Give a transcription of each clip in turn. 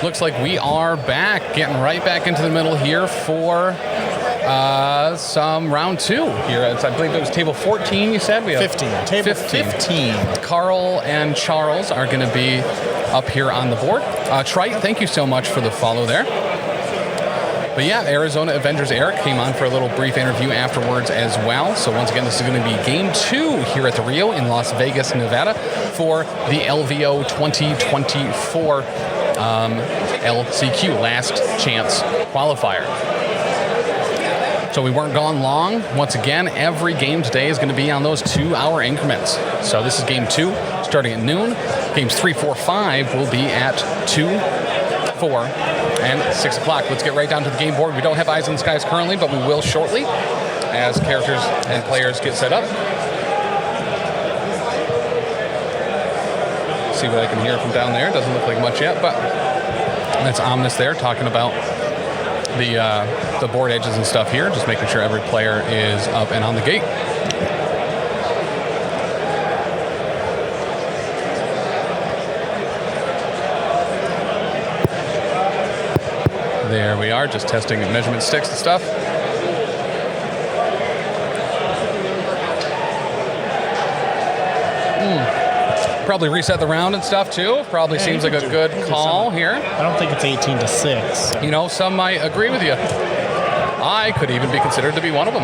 looks like we are back, getting right back into the middle here for some round 2 here. I believe it was table 14, you said? We have 15. Table 15. Carl and Charles are going to be up here on the board. Trite, thank you so much for the follow there. But yeah, Arizona Avengers Eric came on for a little brief interview afterwards as well. So once again, this is going to be game 2 here at the Rio in Las Vegas, Nevada for the LVO 2024 LCQ, Last Chance Qualifier. So we weren't gone long. Once again, every game today is going to be on those 2-hour increments. So this is game 2, starting at noon. Games 3, 4, 5 will be at 2, 4, and 6 o'clock. Let's get right down to the game board. We don't have eyes in the skies currently, but we will shortly as characters and players get set up. See what I can hear from down there. Doesn't look like much yet, but that's Omnis there talking about the board edges and stuff here, just making sure every player is up and on the gate. There we are, just testing measurement sticks and stuff. Probably reset the round and stuff too. Probably seems like a good call here. I don't think it's 18 to 6. You know, some might agree with you. I could even be considered to be one of them.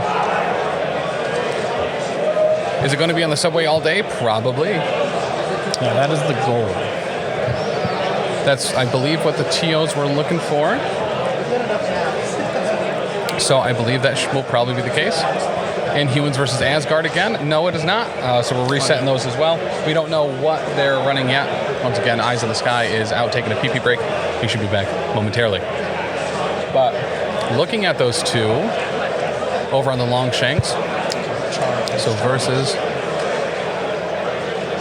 Is it going to be on the subway all day? Probably. Yeah, that is the goal. That's, I believe, what the TOs were looking for. So I believe that will probably be the case. And Humans versus Asgard again? No, it is not. So we're resetting those as well. We don't know what they're running yet. Once again, Eyes in the Sky is out taking a pee-pee break. He should be back momentarily. But looking at those two over on the Longshanks. So versus,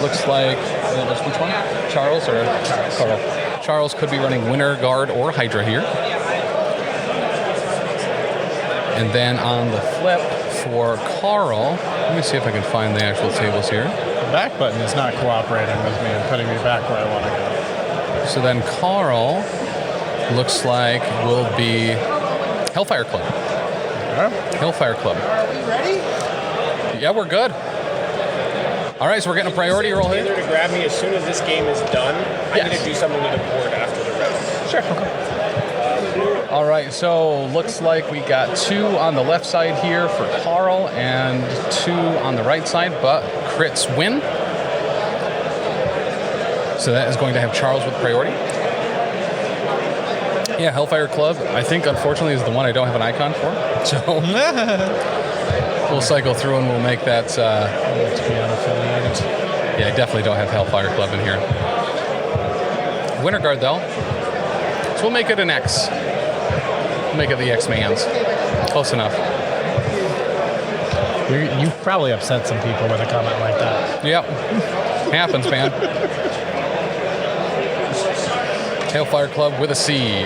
looks like, which one? Charles or Carl? Charles could be running Winter Guard or Hydra here. And then on the flip for Carl, let me see if I can find the actual tables here. The back button is not cooperating with me and putting me back where I want to go. So then Carl looks like will be Hellfire Club. Yeah. Hellfire Club. Are we ready? Yeah, we're good. All right, so we're getting a priority roll here. Either to grab me as soon as this game is done. I need to do something to the board after the round. Sure. Okay. All right, so looks like we got 2 on the left side here for Carl and 2 on the right side, but crits win. So that is going to have Charles with priority. Yeah, Hellfire Club, I think, unfortunately, is the one I don't have an icon for. So we'll cycle through and we'll make that. To be unaffiliated. Yeah, I definitely don't have Hellfire Club in here. Winter Guard, though. So we'll make it an X. Make it the X-Mans. Close enough. You probably upset some people with a comment like that. Yep. Happens, man. Hellfire Club with a C.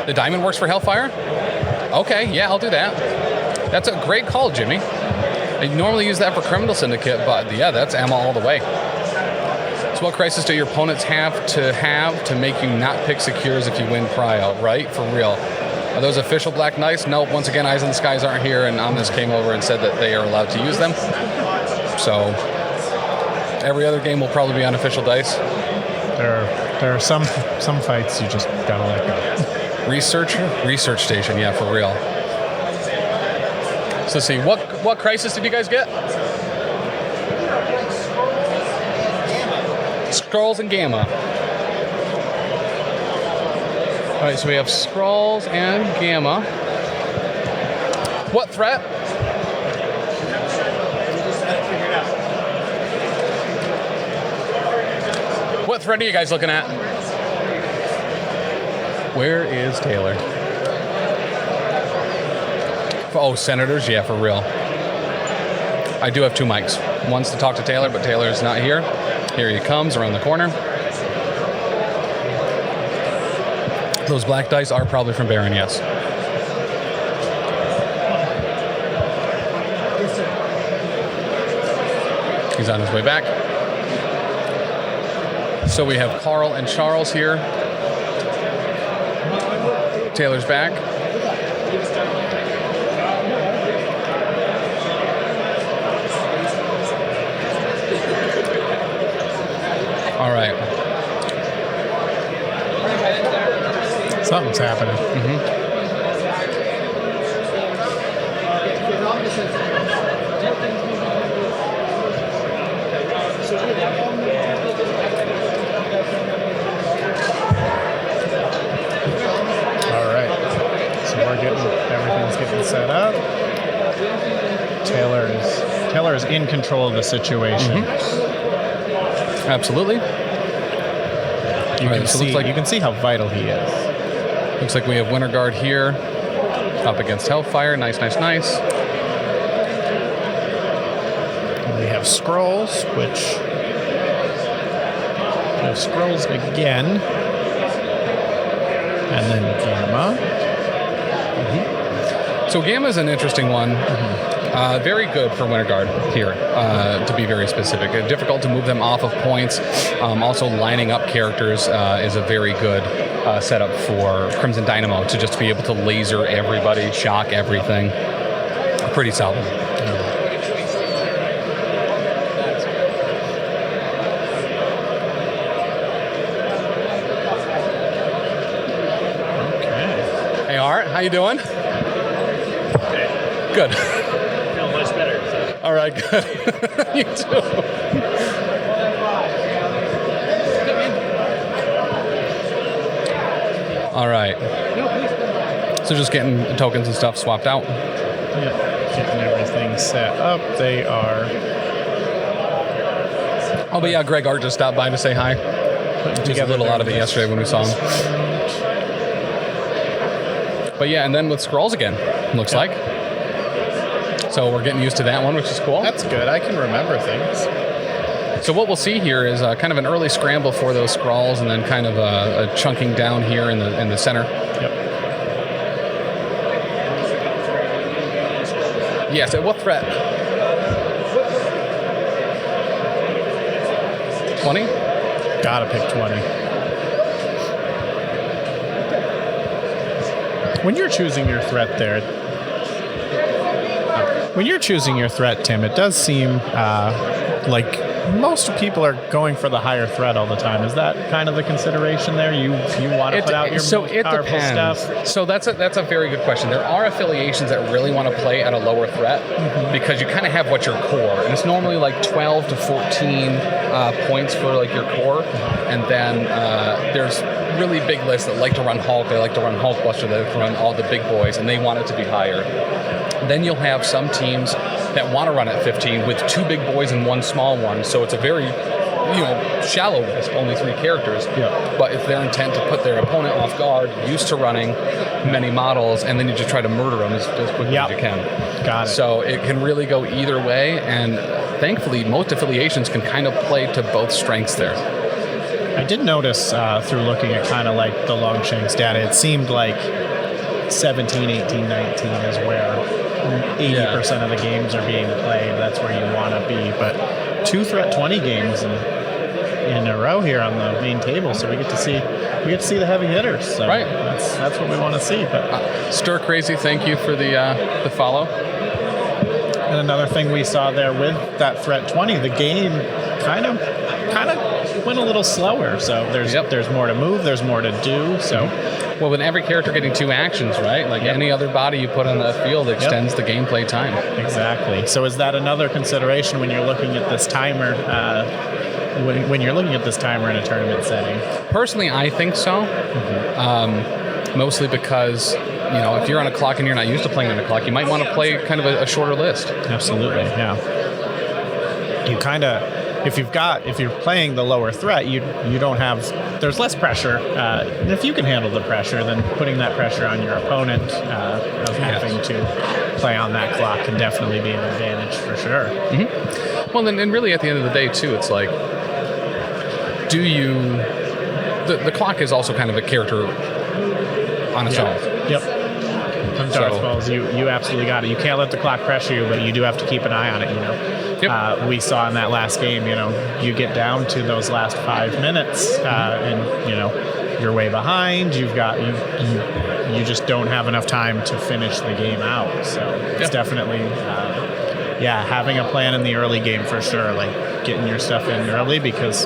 The diamond works for Hellfire? Okay, yeah, I'll do that. That's a great call, Jimmy. I normally use that for Criminal Syndicate, but yeah, that's ammo all the way. So what crisis do your opponents have to make you not pick Secures if you win Prio, right? For real. Are those official Black Knights? Nope. Once again, Eyes in the Skies aren't here, and Omnis came over and said that they are allowed to use them. So every other game will probably be unofficial dice. There are some fights you just gotta let go. Research station, yeah, for real. So let's see, what crisis did you guys get? Skrulls and Gamma. All right, so we have Skrulls and Gamma. What threat? What threat are you guys looking at? Where is Taylor? Oh, Senators? Yeah, for real. I do have 2 mics. One's to talk to Taylor, but Taylor is not here. Here he comes around the corner. Those black dice are probably from Baron, yes. He's on his way back. So we have Carl and Charles here. Taylor's back. All right. Something's happening. All right. So everything's getting set up. Taylor is in control of the situation. Absolutely. You can see how vital he is. Looks like we have Winter Guard here, up against Hellfire. Nice. And we have Skrulls, which we have Skrulls again, and then Gamma. So Gamma's an interesting one. Very good for Winter Guard here, to be very specific. Difficult to move them off of points. Also, lining up characters is a very good setup for Crimson Dynamo to just be able to laser everybody, shock everything. Pretty solid. Okay. Hey, Art, how you doing? Good. Feel much better. All right, good. You too. All right. So just getting tokens and stuff swapped out. Yeah, getting everything set up. They are. Oh, but yeah, Greg Art just stopped by to say hi. Just a little out of it yesterday when we saw him. But yeah, and then with Skrulls again, looks like. So we're getting used to that one, which is cool. That's good. I can remember things. So what we'll see here is kind of an early scramble for those Skrulls, and then kind of a chunking down here in the center. Yep. Yes, at what threat? 20? Gotta pick 20. When you're choosing your threat there, Tim, it does seem like most people are going for the higher threat all the time. Is that kind of the consideration there? You want to put out your most powerful stuff? So that's a very good question. There are affiliations that really want to play at a lower threat because you kind of have what your core, and it's normally like 12 to 14 points for like your core, and then there's really big lists that like to run Hulk. They like to run Hulkbuster. They like to run all the big boys, and they want it to be higher. Then you'll have some teams that want to run at 15 with 2 big boys and 1 small one. So it's a very, shallow list, only 3 characters. Yeah. But if their intent to put their opponent off guard, used to running many models, and then you just try to murder them as quickly as you can. Got it. So it can really go either way, and thankfully most affiliations can kind of play to both strengths there. I did notice through looking at kind of like the Longshanks data, it seemed like 17, 18, 19 is where 80% of the games are being played. That's where you want to be. But 2 threat 20 games in a row here on the main table, so we get to see the heavy hitters. So right. That's what we want to see. But Stir Crazy, thank you for the follow. And another thing we saw there with that threat 20, the game kind of went a little slower. So there's more to move, there's more to do. So. Well, with every character getting 2 actions, right? Like any other body you put on the field extends the gameplay time. Exactly. So is that another consideration when you're looking at this timer? When you're looking at this timer in a tournament setting? Personally, I think so. Mostly because if you're on a clock and you're not used to playing on a clock, you might want to play kind of a shorter list. Absolutely. Yeah. You kind of. If you're playing the lower threat, you don't have. There's less pressure, and if you can handle the pressure, then putting that pressure on your opponent of having to play on that clock can definitely be an advantage for sure. Mm-hmm. Well, and really at the end of the day too, it's like, do you? The clock is also kind of a character on its own. Yep. From Darth Balls, you absolutely got it. You can't let the clock pressure you, but you do have to keep an eye on it. Yep. We saw in that last game, you get down to those last 5 minutes, and you're way behind. You've got you just don't have enough time to finish the game out. So it's definitely having a plan in the early game for sure. Like getting your stuff in early, because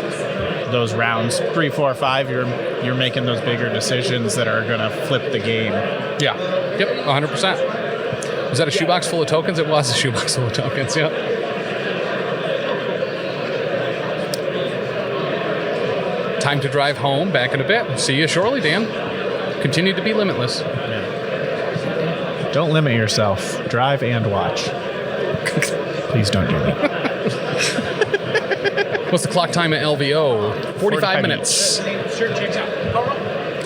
those rounds 3, 4, 5, you're making those bigger decisions that are gonna flip the game. Yeah. Yep. 100%. Was that a shoebox full of tokens? It was a shoebox full of tokens. Yeah. Time to drive home. Back in a bit. See you shortly, Dan. Continue to be limitless. Yeah. Don't limit yourself. Drive and watch. Please don't do that. What's the clock time at LVO? 45 minutes.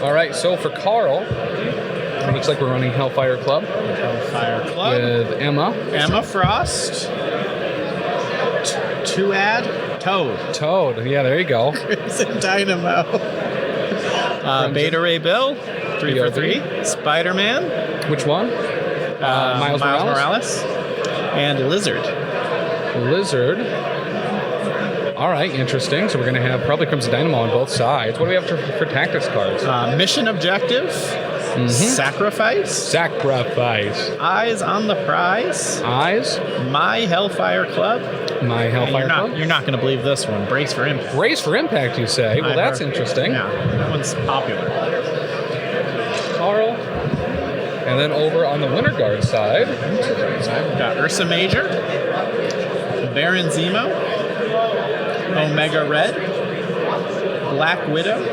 All right, so for Carl, it looks like we're running Hellfire Club. Hellfire Club. With Emma. Emma Frost. Toad. Yeah, there you go. Crimson Dynamo. Beta Ray Bill. 3 for 3. Spider-Man. Which one? Miles Morales. And Lizard. All right, interesting. So we're going to have probably Crimson Dynamo on both sides. What do we have for tactics cards? Mission objective. Sacrifice. Eyes on the prize. My Hellfire Club. You're not going to believe this one. Brace for impact. Brace for impact, you say? Well, that's interesting. Yeah, that one's popular. Carl. And then over on the Winter Guard side, we've got Ursa Major, Baron Zemo, Omega Red, Black Widow,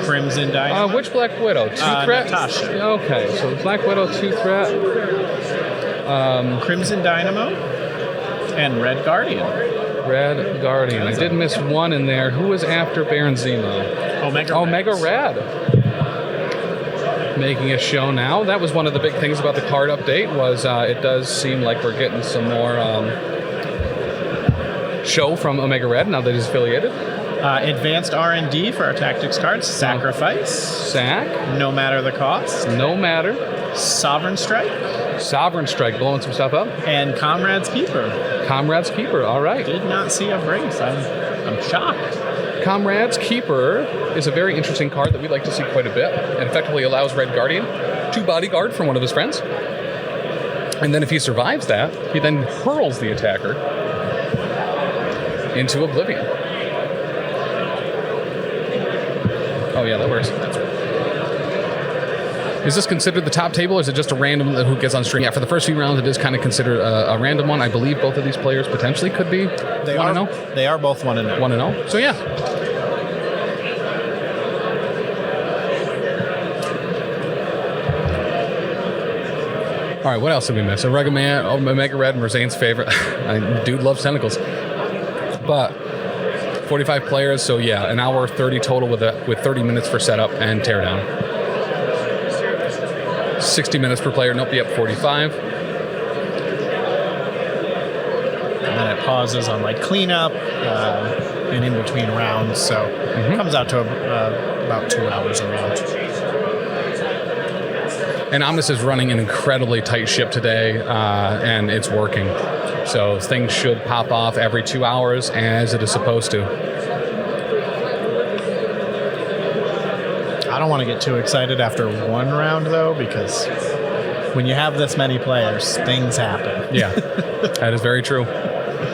Crimson Dynamo. Which Black Widow? 2 threat? Natasha. Okay, so Black Widow, 2 threat. Crimson Dynamo, and Red Guardian. I did miss one in there. Who was after Baron Zemo? Omega Red. Making a show now. That was one of the big things about the card update, was it does seem like we're getting some more show from Omega Red now that he's affiliated. Advanced R&D for our tactics cards. Sacrifice. No matter the cost. Sovereign Strike, blowing some stuff up. And Comrade's Keeper, all right. Did not see a brace. I'm shocked. Comrade's Keeper is a very interesting card that we like to see quite a bit. It effectively allows Red Guardian to bodyguard from one of his friends. And then if he survives that, he then hurls the attacker into oblivion. Oh yeah, that works. Is this considered the top table, or is it just a random who gets on stream? Yeah, for the first few rounds, it is kind of considered a random one. I believe both of these players potentially could be 1-0. They are both 1-0. 1-0. So yeah. All right, what else did we miss? Omega Red, Merzane's favorite. Dude loves tentacles. But 45 players, so yeah, an hour 30 total with 30 minutes for setup and teardown. 60 minutes per player. Nope, yep, 45. And then it pauses on like cleanup and in between rounds, so it comes out to about 2 hours a round. And Omnis is running an incredibly tight ship today, and it's working. So things should pop off every 2 hours as it is supposed to. I don't want to get too excited after one round, though, because when you have this many players, things happen. Yeah, that is very true.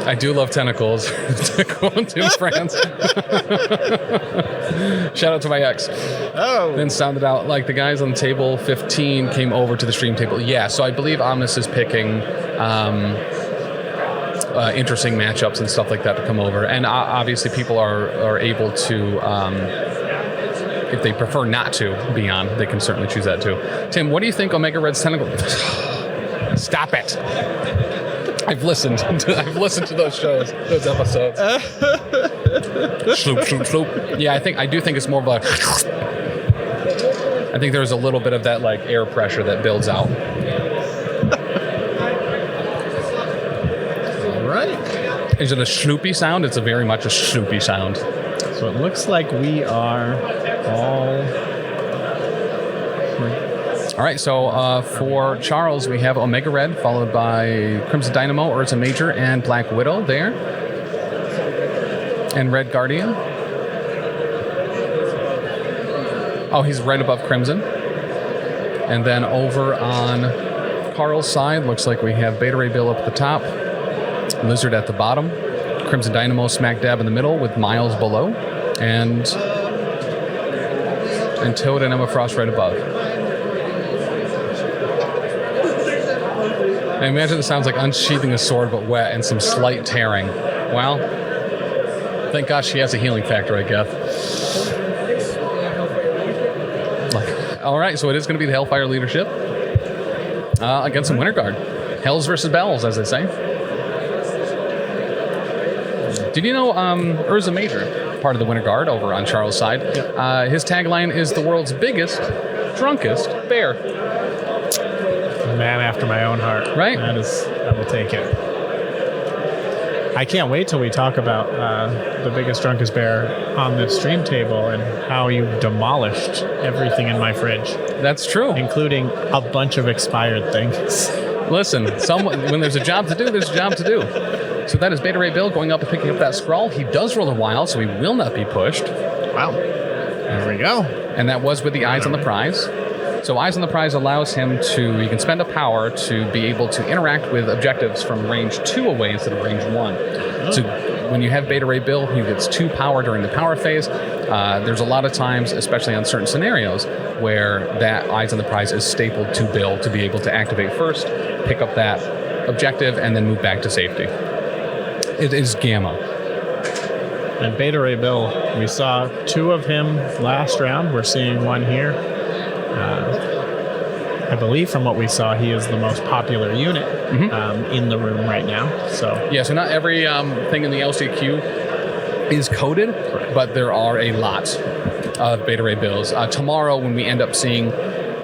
I do love tentacles. Going to France. Shout out to my ex. Oh. Then sounded out like the guys on the table 15 came over to the stream table. Yeah, so I believe Omnis is picking interesting matchups and stuff like that to come over. And obviously people are able to, if they prefer not to be on, they can certainly choose that too. Tim, what do you think Omega Red's tentacle? Stop it. I've listened to those shows, those episodes. Sloop, sloop, sloop. Yeah, I do think it's more of a. I think there's a little bit of that like air pressure that builds out. All right. Is it a sloopy sound? It's a very much a sloopy sound. So it looks like we are all. All right, so for Charles, we have Omega Red, followed by Crimson Dynamo, Ursa Major, and Black Widow there. And Red Guardian. Oh, he's right above Crimson. And then over on Carl's side, looks like we have Beta Ray Bill up at the top, Lizard at the bottom, Crimson Dynamo smack dab in the middle with Miles below, and Toad and Emma Frost right above. I imagine it sounds like unsheathing a sword but wet and some slight tearing. Well, thank God she has a healing factor, I guess. All right, so it is going to be the Hellfire leadership against some Winter Guard. Hells versus Bells, as they say. Did you know Ursa Major, part of the Winter Guard over on Charles' side, his tagline is the world's biggest, drunkest bear. Man after my own heart. Right. I will take it. I can't wait till we talk about the biggest, drunkest bear on the stream table and how you demolished everything in my fridge. That's true. Including a bunch of expired things. Listen, when there's a job to do, there's a job to do. So that is Beta Ray Bill going up and picking up that Skrull. He does roll a wild, so he will not be pushed. Wow. There we go. And that was with the Eyes on the Prize. So Eyes on the Prize allows him to, he can spend a power to be able to interact with objectives from range 2 away instead of range 1. So when you have Beta Ray Bill, he gets 2 power during the power phase. There's a lot of times, especially on certain scenarios, where that Eyes on the Prize is stapled to Bill to be able to activate first, pick up that objective, and then move back to safety. It is Gamma. And Beta Ray Bill, we saw 2 of him last round. We're seeing 1 here. I believe from what we saw, he is the most popular unit in the room right now. So yeah, so not every thing in the LCQ is coded, but there are a lot of Beta Ray Bills. Tomorrow, when we end up seeing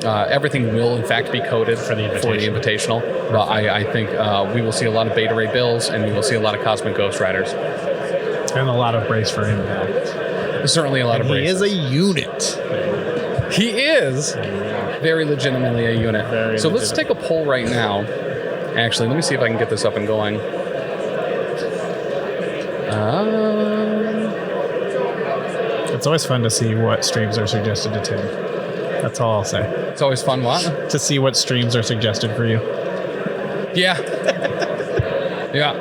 everything will in fact be coded for the Invitational. But I think we will see a lot of Beta Ray Bills, and we will see a lot of Cosmic Ghost Riders. And a lot of Brace for Impact. Certainly a lot of Brace. He is a unit. He is very legitimately a unit. So let's take a poll right now. Actually, let me see if I can get this up and going. It's always fun to see what streams are suggested to Tim. That's all I'll say. It's always fun, what? To see what streams are suggested for you. Yeah. Yeah.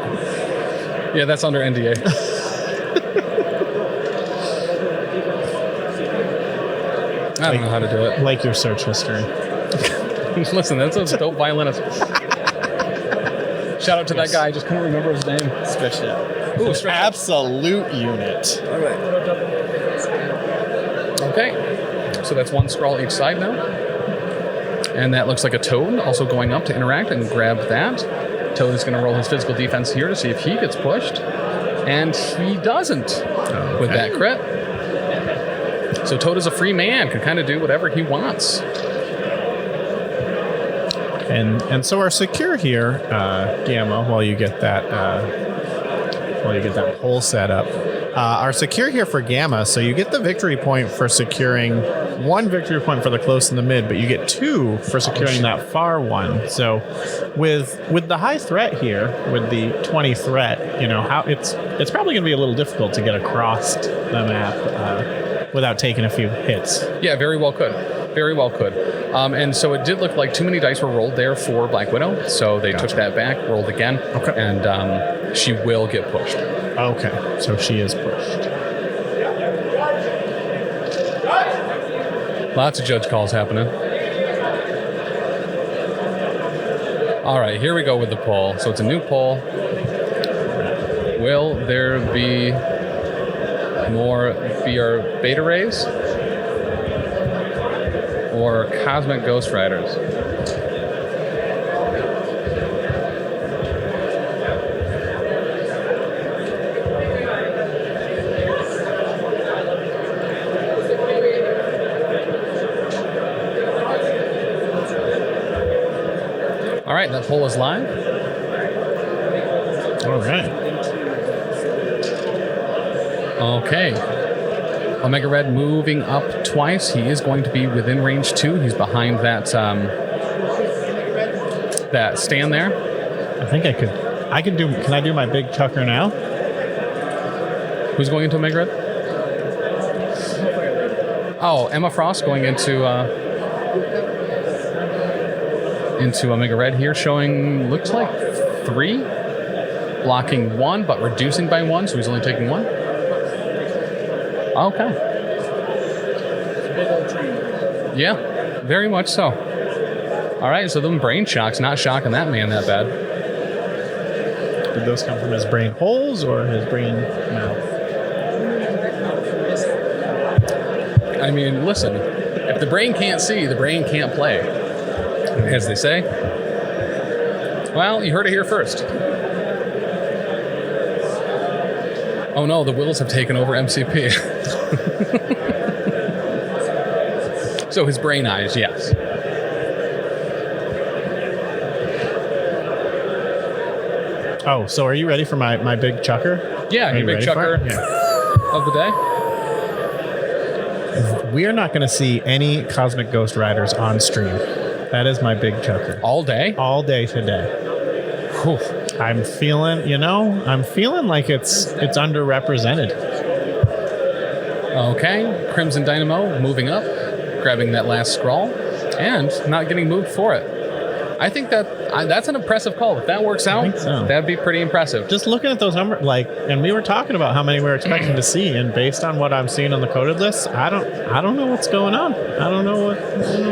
Yeah, that's under NDA. I don't know how to do it. Like your search history. Listen, that's a dope violinist. Shout out to that guy. I just couldn't remember his name. Stretch it. Ooh, stretch it. Absolute unit. All right. Okay. So that's 1 Skrull each side now. And that looks like a Toad also going up to interact and grab that. Toad is going to roll his physical defense here to see if he gets pushed. And he doesn't with that crit. So Toad is a free man, can kind of do whatever he wants. And so our secure here, Gamma, while you get that pole set up, our secure here for Gamma. So you get the victory point for securing 1 victory point for the close and the mid, but you get 2 for securing that far one. So with the high threat here, with the 20 threat, how it's probably going to be a little difficult to get across the map without taking a few hits. Yeah, very well could. Very well could. And so it did look like too many dice were rolled there for Black Widow, so they took that back, rolled again, and she will get pushed. Okay, so she is pushed. Lots of judge calls happening. All right, here we go with the poll. So it's a new poll. Will there be more VR Beta Rays or Cosmic Ghost Riders? All right, that poll is live. All right. Okay. Omega Red moving up twice. He is going to be within range 2. He's behind that that stand there. I think I can do. Can I do my big chucker now? Who's going into Omega Red? Oh, Emma Frost going into Omega Red here, showing looks like 3, blocking 1, but reducing by 1, so he's only taking 1. Okay. Yeah, very much so. All right, so them brain shocks, not shocking that man that bad. Did those come from his brain holes or his brain mouth? I mean, listen, if the brain can't see, the brain can't play, as they say. Well, you heard it here first. Oh no, the Wills have taken over MCP. So his brain eyes, yes. Oh, so are you ready for my big chucker? Yeah, your big chucker of the day. We are not going to see any Cosmic Ghost Riders on stream. That is my big chucker. All day? All day today. Whew. I'm feeling like it's underrepresented. Okay, Crimson Dynamo moving up, grabbing that last scroll, and not getting moved for it. I think that's an impressive call. If that works out, so. That'd be pretty impressive. Just looking at those numbers, and we were talking about how many we were expecting to see, and based on what I'm seeing on the coded list, I don't know what's going on. I don't know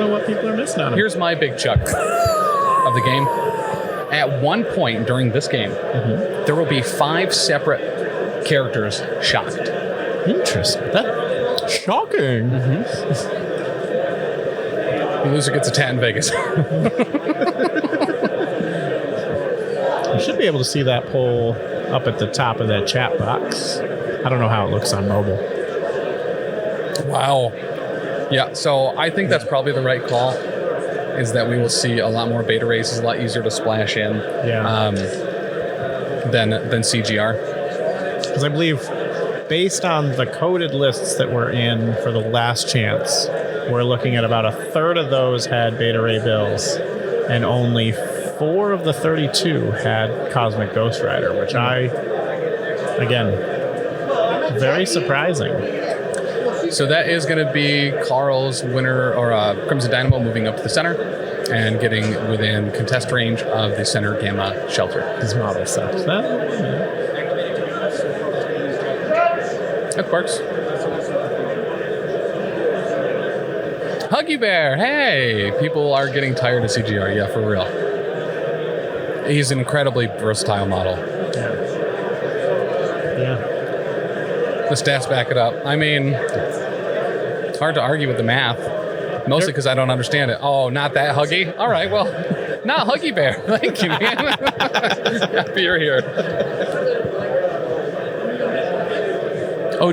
what people are missing out on. Here's my big chuck of the game. At one point during this game, there will be 5 separate characters shocked. Interesting. That's shocking. The loser gets a tat in Vegas. You should be able to see that poll up at the top of that chat box. I don't know how it looks on mobile. Wow. Yeah, so I think that's probably the right call, is that we will see a lot more beta races, a lot easier to splash in than CGR. Because I believe, based on the coded lists that were in for the last chance, we're looking at about a third of those had Beta Ray Bills, and only 4 of the 32 had Cosmic Ghost Rider, which again, very surprising. So that is going to be Carl's winner, or Crimson Dynamo moving up to the center and getting within contest range of the center Gamma shelter. His model sucks. That works. Huggy Bear, hey! People are getting tired of CGR, yeah, for real. He's an incredibly versatile model. Yeah. The stats back it up. I mean, it's hard to argue with the math, mostly because I don't understand it. Oh, not that Huggy? All right, well, not Huggy Bear. Thank you, man. Happy you're here. Oh,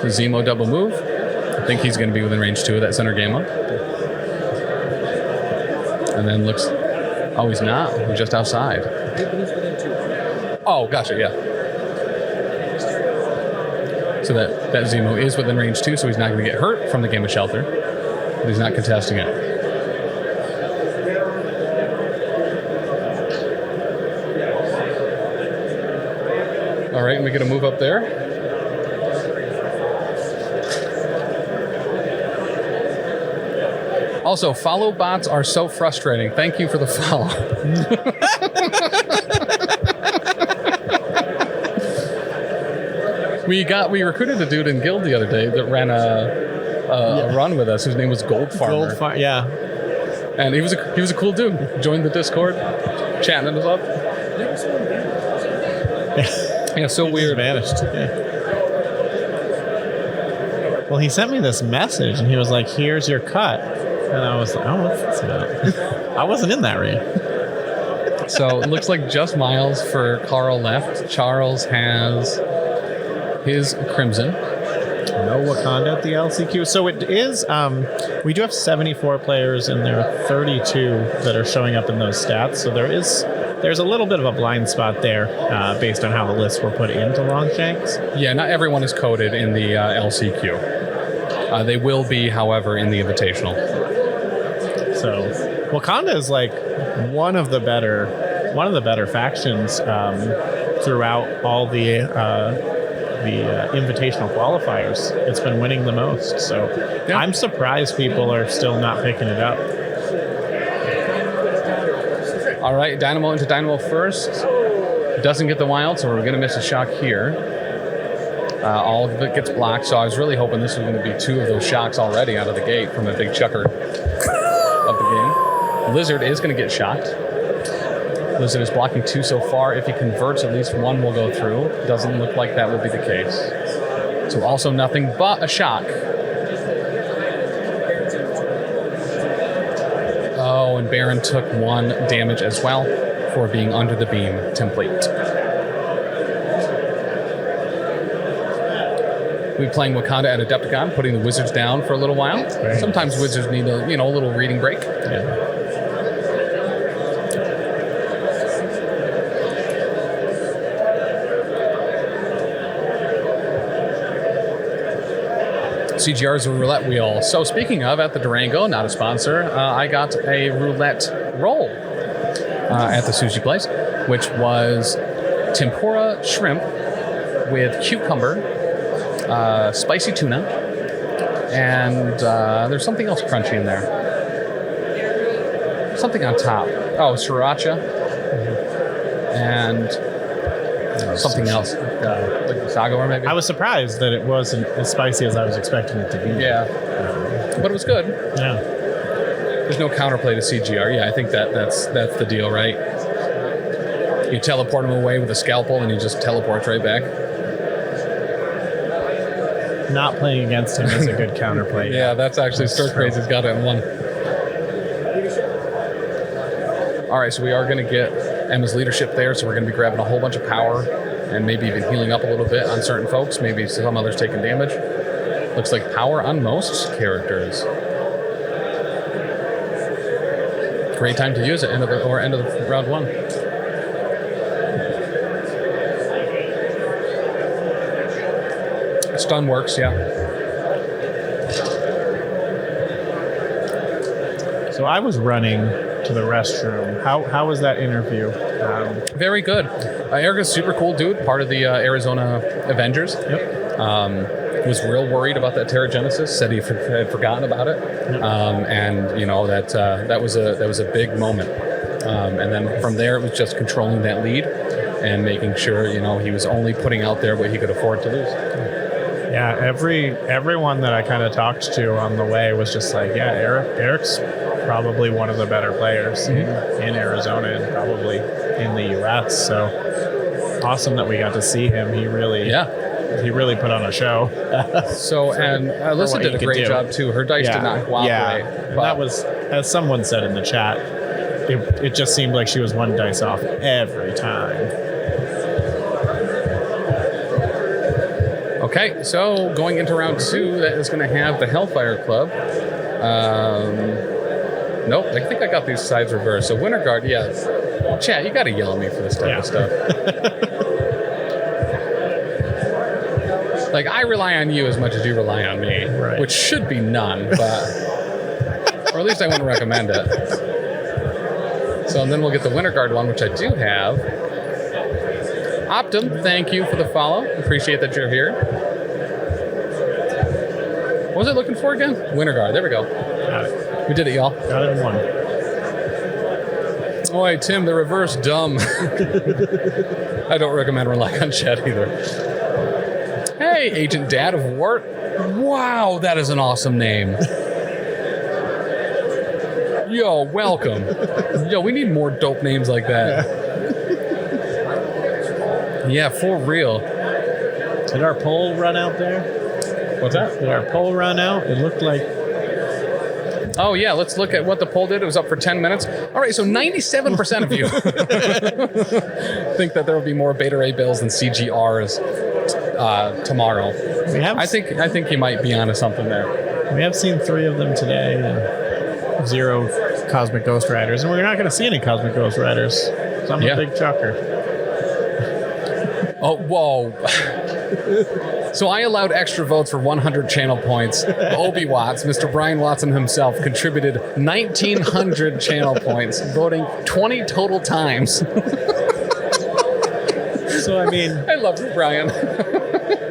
the Zemo double move. I think he's going to be within range 2 of that center Gamma. And then looks... Oh, he's not. He's just outside. Oh, gotcha, yeah. So that Zemo is within range 2, so he's not going to get hurt from the Gamma shelter. But he's not contesting it. All right, we get a move up there. Also, follow bots are so frustrating. Thank you for the follow. We recruited a dude in guild the other day that ran a run with us whose name was Gold Farmer. Yeah. And he was a cool dude. Joined the Discord, chatting us up. Yeah, so weird. Vanished. Yeah. Well, he sent me this message, and he was like, "Here's your cut." And I was like, oh, what's this about? I wasn't in that raid. So it looks like just Miles for Carl left. Charles has his Crimson. No Wakanda at the LCQ. So it is, we do have 74 players, and there are 32 that are showing up in those stats. So there's a little bit of a blind spot there based on how the lists were put into Longshanks. Yeah, not everyone is coded in the LCQ. They will be, however, in the Invitational. So Wakanda is like one of the better factions throughout all the invitational qualifiers. It's been winning the most. So Yeah. I'm surprised people are still not picking it up. All right, Dynamo into Dynamo first. Doesn't get the wild, so we're going to miss a shock here. All of it gets blocked, so I was really hoping this was going to be 2 of those shocks already out of the gate from a big chucker of the game. Lizard is going to get shocked. Lizard is blocking 2 so far. If he converts, at least 1 will go through. Doesn't look like that will be the case. So also nothing but a shock. Oh, and Baron took 1 damage as well for being under the beam template. We'll be playing Wakanda at Adepticon, putting the wizards down for a little while. Very Sometimes nice. wizards need a little reading break. Yeah. CGR is a roulette wheel. So speaking of, at the Durango, not a sponsor, I got a roulette roll at the sushi place, which was tempura shrimp with cucumber, spicy tuna, and there's something else crunchy in there. Something on top. Oh, sriracha, and something else, like sago maybe. I was surprised that it wasn't as spicy as I was expecting it to be. Yeah, but it was good. Yeah. There's no counterplay to CGR. Yeah, I think that's the deal, right? You teleport him away with a scalpel, and he just teleports right back. Not playing against him is a good counterplay. Yeah, that's actually Stir Crazy's got it in 1. All right, so we are going to get Emma's leadership there, so we're going to be grabbing a whole bunch of power and maybe even healing up a little bit on certain folks, maybe some others taking damage. Looks like power on most characters. Great time to use it, end of the round 1. Stun works, yeah. So I was running to the restroom. How was that interview? Very good. Erica's super cool dude, part of the Arizona Avengers. Yep. Was real worried about that Terrigenesis. Said he had forgotten about it, and that was a big moment. And then from there, it was just controlling that lead and making sure he was only putting out there what he could afford to lose. Yeah, everyone that I kind of talked to on the way was just like, yeah, Eric's probably one of the better players in Arizona and probably in the U.S. So awesome that we got to see him. He really put on a show. So, and Alyssa did a great job too. Her dice did not cooperate. Yeah, and that was, as someone said in the chat, it just seemed like she was 1 dice off every time. Okay, so going into round 2, that is going to have the Hellfire Club. Nope, I think I got these sides reversed. So Winter Guard, yes. Chat, you got to yell at me for this type of stuff. Like, I rely on you as much as you rely on me, Right. which should be none, but... or at least I wouldn't recommend it. So and then we'll get the Winter Guard one, which I do have. Optum, thank you for the follow. Appreciate that you're here. What was I looking for again? Winter Guard. There we go. Got it. We did it, y'all. Got it in 1. Oh, wait, Tim, the reverse dumb. I don't recommend relying on chat either. Hey, Agent Dad of Wart. Wow, that is an awesome name. Yo, welcome. Yo, we need more dope names like that. Yeah, for real. Did our poll run out there? What's that? Did our poll run out? It looked like... Oh, yeah, let's look at what the poll did. It was up for 10 minutes. All right, so 97% of you think that there will be more Beta Ray bills than CGRs tomorrow. I think you might be onto something there. We have seen 3 of them today, and 0 Cosmic Ghost Riders, and we're not going to see any Cosmic Ghost Riders. So I'm a big chucker. Oh, whoa. So I allowed extra votes for 100 channel points. Obi Watts, Mr. Brian Watson himself, contributed 1,900 channel points, voting 20 total times. So, I mean... I love you, Brian.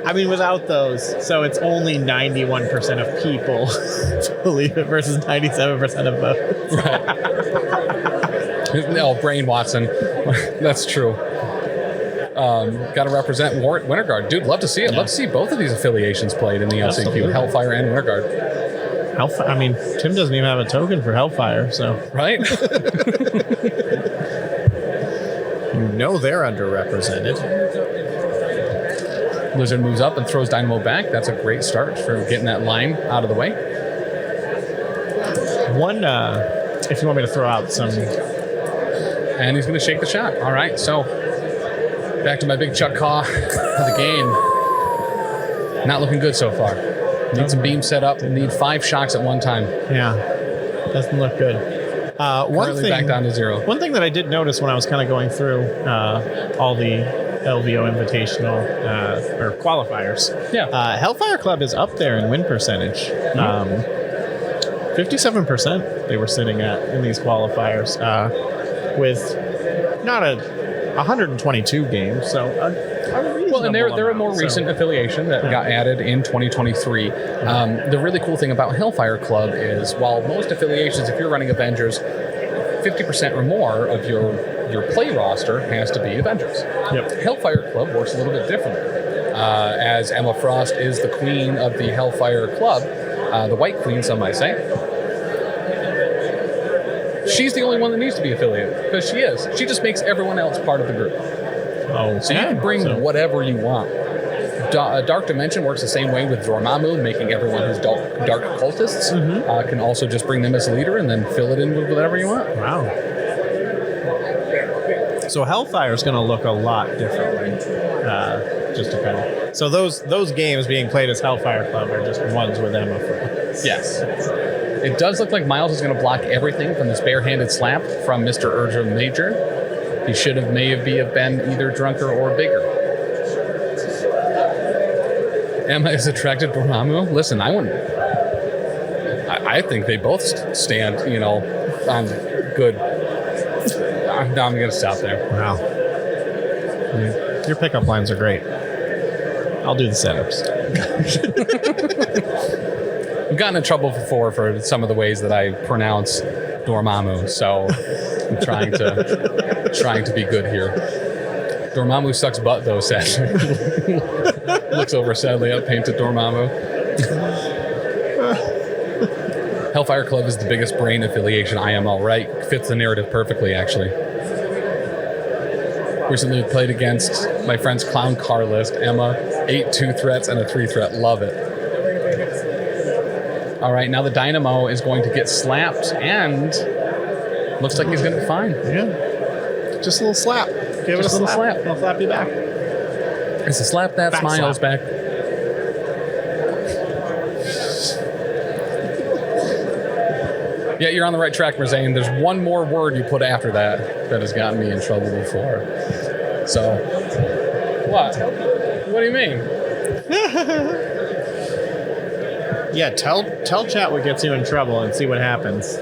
I mean, without those, so it's only 91% of people believe it versus 97% of votes. Right. No, Brain Watson. That's true. Got to represent Winter Guard. Dude, love to see it. Yeah. Love to see both of these affiliations played in the LCQ, Absolutely. Hellfire and Winter Guard. I mean, Tim doesn't even have a token for Hellfire, so. Right? You know they're underrepresented. Lizard moves up and throws Dynamo back. That's a great start for getting that line out of the way. One, if you want me to throw out some. And he's going to shake the shot. All right, so back to my big Chuck Caw of the game. Not looking good so far. Need some beams set up. Need 5 shocks at one time. Yeah, doesn't look good. Currently back down to 0. One thing that I did notice when I was kind of going through all the LVO Invitational or qualifiers. Yeah. Hellfire Club is up there in win percentage. 57% they were sitting at in these qualifiers with not 122 games. So well, and they're a more recent affiliation that got added in 2023. The really cool thing about Hellfire Club is while most affiliations, if you're running Avengers, 50% or more of your play roster has to be Avengers. Yep. Hellfire Club works a little bit differently. As Emma Frost is the queen of the Hellfire Club, the White Queen, some might say. She's the only one that needs to be affiliated, because she is. She just makes everyone else part of the group. Oh, so you can bring whatever you want. Dark Dimension works the same way with Dormammu, making everyone who's dark cultists can also just bring them as a leader and then fill it in with whatever you want. Wow. So Hellfire is going to look a lot differently. Just to kind of. So those games being played as Hellfire Club are just ones with Emma Frost. Yes. It does look like Miles is going to block everything from this barehanded slap from Mr. Ursa Major. He may have been either drunker or bigger. Emma is attracted to Dormammu. Listen, I think they both stand, on good. I'm going to stop there. Wow. Your pickup lines are great. I'll do the setups. I've gotten in trouble before for some of the ways that I pronounce Dormammu, so I'm trying to be good here. Dormammu sucks butt, though, sadly. Looks over sadly at painted Dormammu. Hellfire Club is the biggest brain affiliation. I am all right. Fits the narrative perfectly, actually. Recently played against my friend's Clown Car List, Emma. 8 2 threats and a 3 threat. Love it. All right, now the Dynamo is going to get slapped, and looks like he's going to be fine. Yeah. Just a little slap. Give it a little slap. I'll slap you back. It's a slap that smiles back. Yeah, you're on the right track, Merzane. There's one more word you put after that has gotten me in trouble before. So, what? What do you mean? Yeah, tell chat what gets you in trouble and see what happens.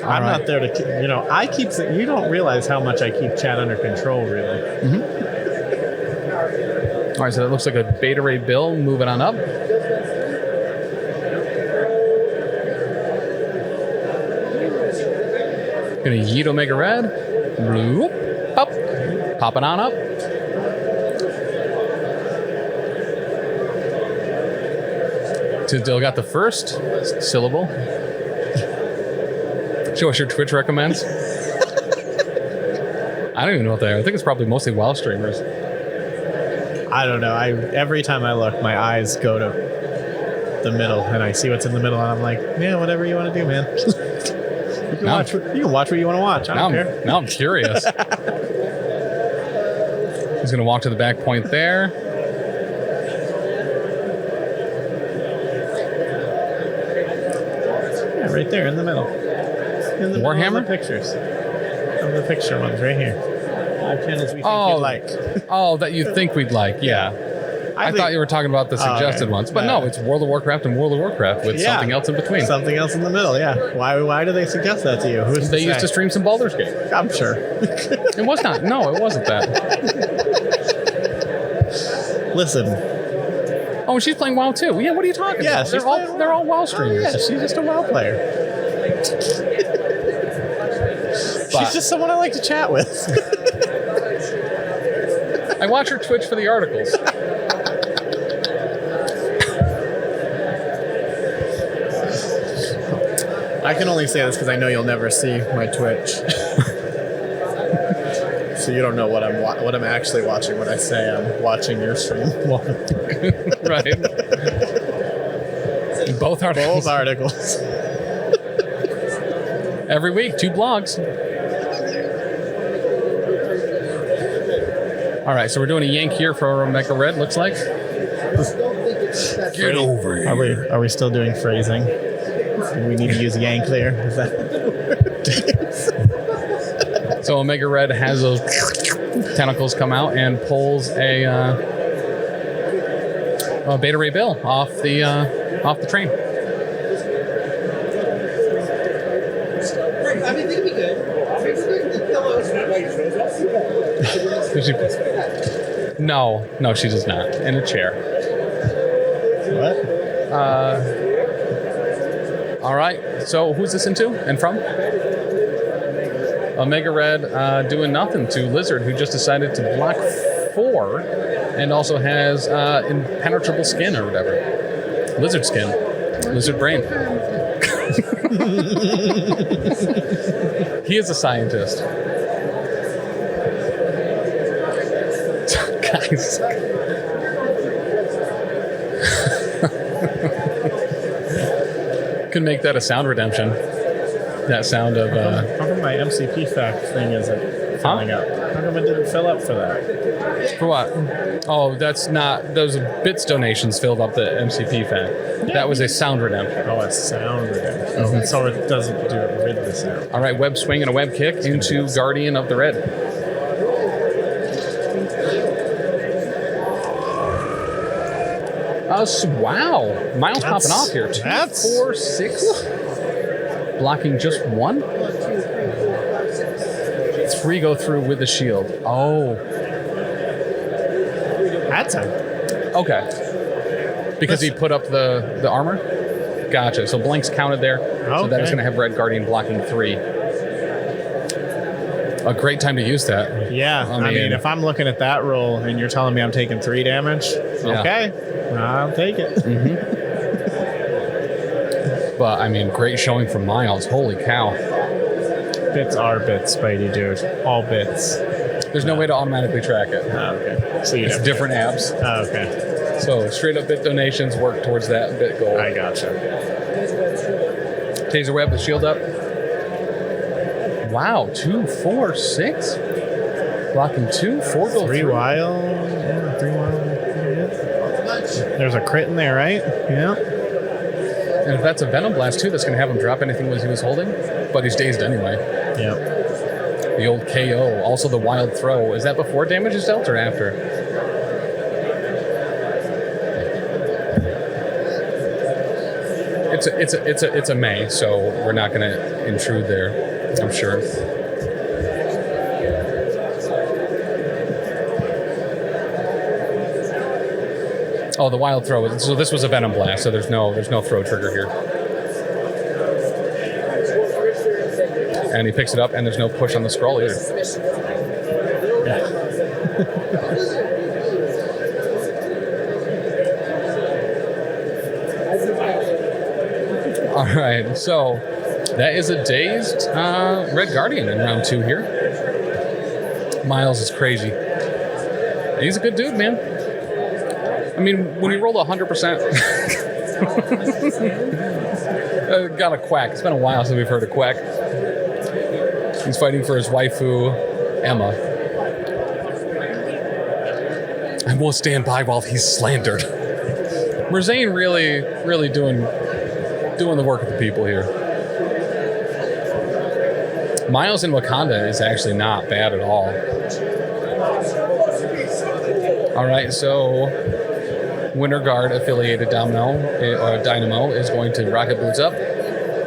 I'm not there to, you don't realize how much I keep chat under control, really. Mm-hmm. All right, so it looks like a Beta Ray Bill moving on up. Gonna yeet Omega Red. Bloop. Up. Popping on up. Still got the first syllable. Show us your Twitch recommends. I don't even know what they are. I think it's probably mostly WoW streamers. I don't know. Every time I look, my eyes go to the middle, and I see what's in the middle, and I'm like, yeah, whatever you want to do, man. You can watch what you want to watch. I don't care. Now I'm curious. He's going to walk to the back point there. Yeah, right there in the middle. In the Warhammer? middle of the pictures. Of the picture ones right here. 5 channels we think you'd like. Oh, that you think we'd like, yeah. I thought you were talking about the suggested ones, but no, it's World of Warcraft and World of Warcraft with something else in between. Something else in the middle, yeah. Why do they suggest that to you? Who's They used to stream some Baldur's Gate. I'm sure. It was not. No, it wasn't that. Listen. Oh, she's playing WoW too. Yeah, what are you talking about? They're all WoW streamers. Yeah, she's just a WoW player. She's just someone I like to chat with. I watch her Twitch for the articles. I can only say this because I know you'll never see my Twitch. So you don't know what I'm actually watching when I say I'm watching your stream. Right. Both articles. Both articles. Every week, 2 blogs. All right, so we're doing a yank here for Omega Red, looks like. Get over here. Are we still doing phrasing? We need to use yank there. Is that So Omega Red has those tentacles come out and pulls a Beta Ray Bill off the train. I mean, it'd be good. No, she does not. In a chair. what? All right. So who's this into and from? Omega Red doing nothing to Lizard, who just decided to block 4 and also has impenetrable skin or whatever. Lizard skin. Lizard brain. He is a scientist. Guys. Could make that a sound redemption. That sound of. How come my MCP fact thing isn't filling up? How come it didn't fill up for that? For what? Oh, that's not. Those bits donations filled up the MCP fact. Yeah. That was a sound redemption. Oh, it's sound redemption. Mm-hmm. So it doesn't do it with the sound. All right, web swing and a web kick into Guardian of the Red. Wow. Miles popping off here. 2, 4, 6. Blocking just 1. 3 go through with the shield. Oh. That's a... Okay. Because he put up the armor? Gotcha. So blanks counted there. So that is going to have Red Guardian blocking 3. A great time to use that. Yeah. I mean, if I'm looking at that roll and you're telling me I'm taking 3 damage, okay. I'll take it. Mm-hmm. But, I mean, great showing from Miles. Holy cow. Bits are bits, Spidey dude. All bits. There's no way to automatically track it. Oh, okay. So it's different apps. Oh, okay. So straight up bit donations work towards that bit goal. I gotcha. Taser web, the shield up. Wow, 2, 4, 6. Blocking 2, 4 go 3 wild. Yeah, 3 wild. There's a crit in there, right? Yeah. And if that's a Venom Blast, too, that's going to have him drop anything he was holding. But he's dazed anyway. Yep. The old KO. Also the wild throw. Is that before damage is dealt or after? It's a May, so we're not going to intrude there, I'm sure. Oh, the wild throw. So this was a Venom Blast, so there's no throw trigger here. And he picks it up, and there's no push on the Skrull either. All right, so that is a dazed Red Guardian in round 2 here. Miles is crazy. He's a good dude, man. I mean, when you roll 100%, got a quack. It's been a while since we've heard a quack. He's fighting for his waifu, Emma. I won't stand by while he's slandered. Merzane really doing the work of the people here. Miles in Wakanda is actually not bad at all. All right, so Winter Guard affiliated Dynamo is going to rocket boots up.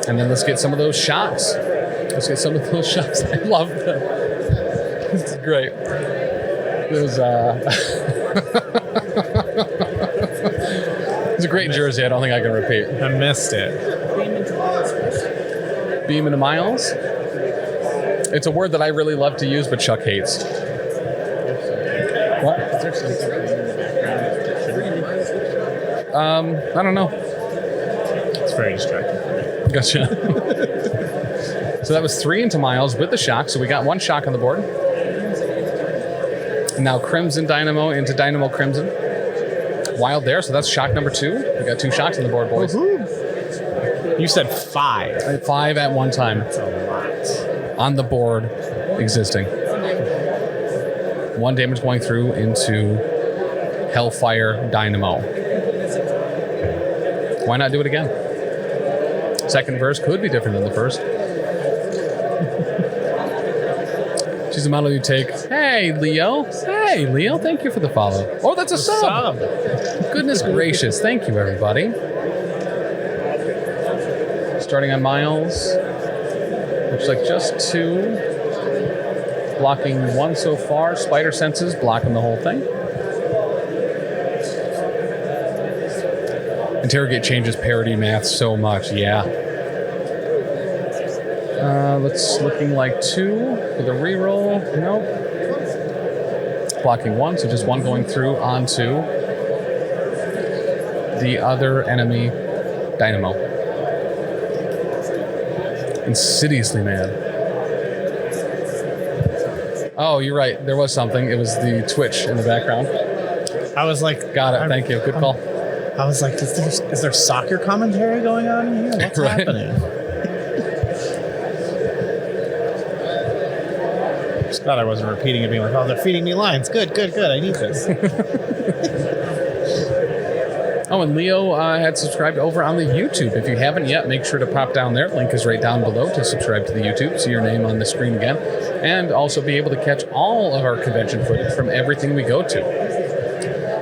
And then let's get some of those shots. Let's get some of those shots. I love them. This is great. It was it's a great jersey. I don't think I can repeat. I missed it. Beam into miles. It's a word that I really love to use, but Chuck hates. What? Is there something playing in the background? I don't know. It's very distracting for me. Gotcha. So that was 3 into miles with the shock. So we got 1 shock on the board. Now Crimson Dynamo into Dynamo Crimson. Wild there. So that's shock number 2. We got 2 shocks on the board, boys. Woo-hoo. You said 5. 5 at one time. That's a lot. On the board existing. 1 damage going through into Hellfire Dynamo. Why not do it again? Second verse could be different than the first. She's a model you take. Hey, Leo. Hey, Leo. Thank you for the follow. Oh, that's a sub. Goodness gracious. Thank you, everybody. Starting on miles. Looks like just 2. Blocking 1 so far. Spider senses blocking the whole thing. Interrogate changes parity math so much. Yeah. Looking like 2 with a reroll. Nope. Blocking 1, so just 1 going through onto the other enemy Dynamo. Insidiously mad. Oh, you're right. There was something. It was the Twitch in the background. I was like... Got it. Thank you. Good call. I was like, is there soccer commentary going on in here? What's Right. happening? Just glad I wasn't repeating it, being like, oh, they're feeding me lines. Good. I need this. Oh, and Leo had subscribed over on the YouTube. If you haven't yet, make sure to pop down there. Link is right down below to subscribe to the YouTube. See your name on the screen again. And also be able to catch all of our convention footage from everything we go to.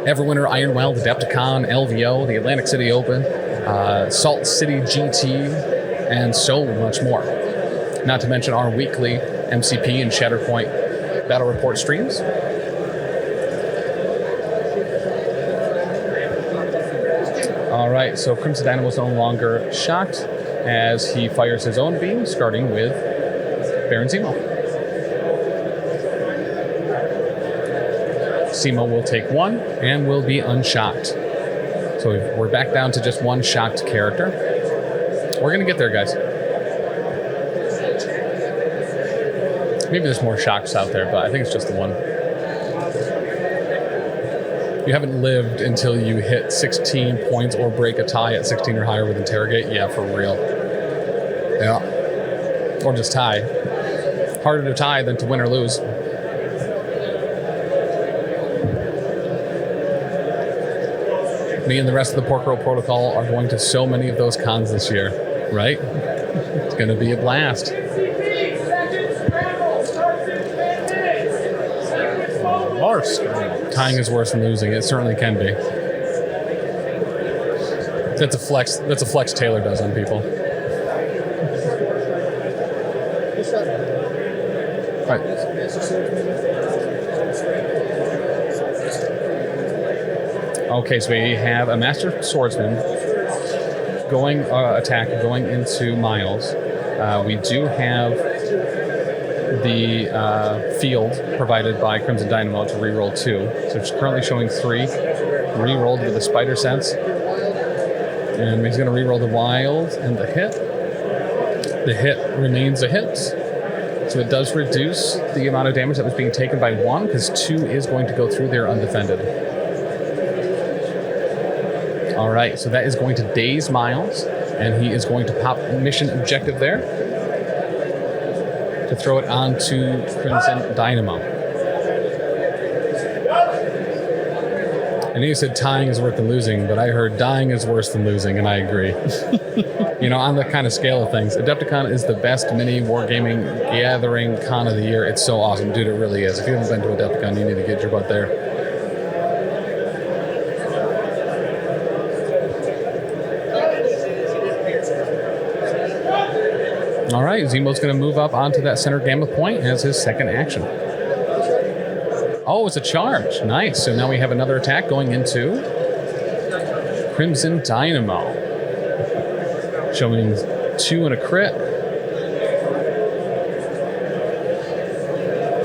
Everwinter, Ironwell, the Adepticon, LVO, the Atlantic City Open, Salt City GT, and so much more. Not to mention our weekly MCP and Shatterpoint battle report streams. All right, so Crimson Dynamo is no longer shocked as he fires his own beam, starting with Baron Zemo. Zemo will take 1 and will be unshocked. So we're back down to just 1 shocked character. We're going to get there, guys. Maybe there's more shocks out there, but I think it's just the 1. You haven't lived until you hit 16 points or break a tie at 16 or higher with Interrogate. Yeah, for real. Yeah. Or just tie. Harder to tie than to win or lose. Me and the rest of the Pork Roll Protocol are going to so many of those cons this year, right? It's going to be a blast. More Skrulls. Tying is worse than losing. It certainly can be. That's a flex. That's a flex Taylor does on people. Right. Okay, so we have a Master Swordsman going going into Miles. We do have the field provided by Crimson Dynamo to reroll 2. So it's currently showing 3. Rerolled with the Spider Sense. And he's going to reroll the Wild and the hit. The hit remains a hit. So it does reduce the amount of damage that was being taken by 1, because 2 is going to go through there undefended. All right, so that is going to daze Miles, and he is going to pop mission objective there to throw it onto Crimson Dynamo. I know you said tying is worse than losing, but I heard dying is worse than losing, and I agree. You know, on the kind of scale of things, Adepticon is the best mini wargaming gathering con of the year. It's so awesome. Dude, it really is. If you haven't been to Adepticon, you need to get your butt there. All right, Zemo's going to move up onto that center gamma point as his second action. Oh, it's a charge. Nice. So now we have another attack going into Crimson Dynamo. Showing 2 and a crit.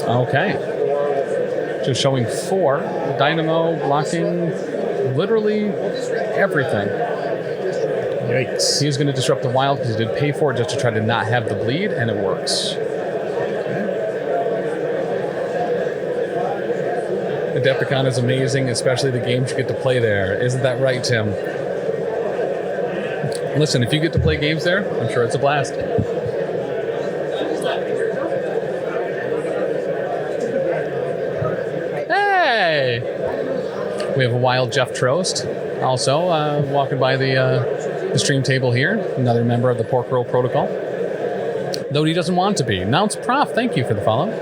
Okay. Just showing 4. Dynamo blocking literally everything. Yikes. He's going to disrupt the wild because he did pay for it just to try to not have the bleed, and it works. Adepticon is amazing, especially the games you get to play there. Isn't that right, Tim? Listen, if you get to play games there, I'm sure it's a blast. Hey! We have a wild Jeff Trost also walking by the stream table here. Another member of the Pork Roll Protocol. Though he doesn't want to be. Mounts Prof, thank you for the follow.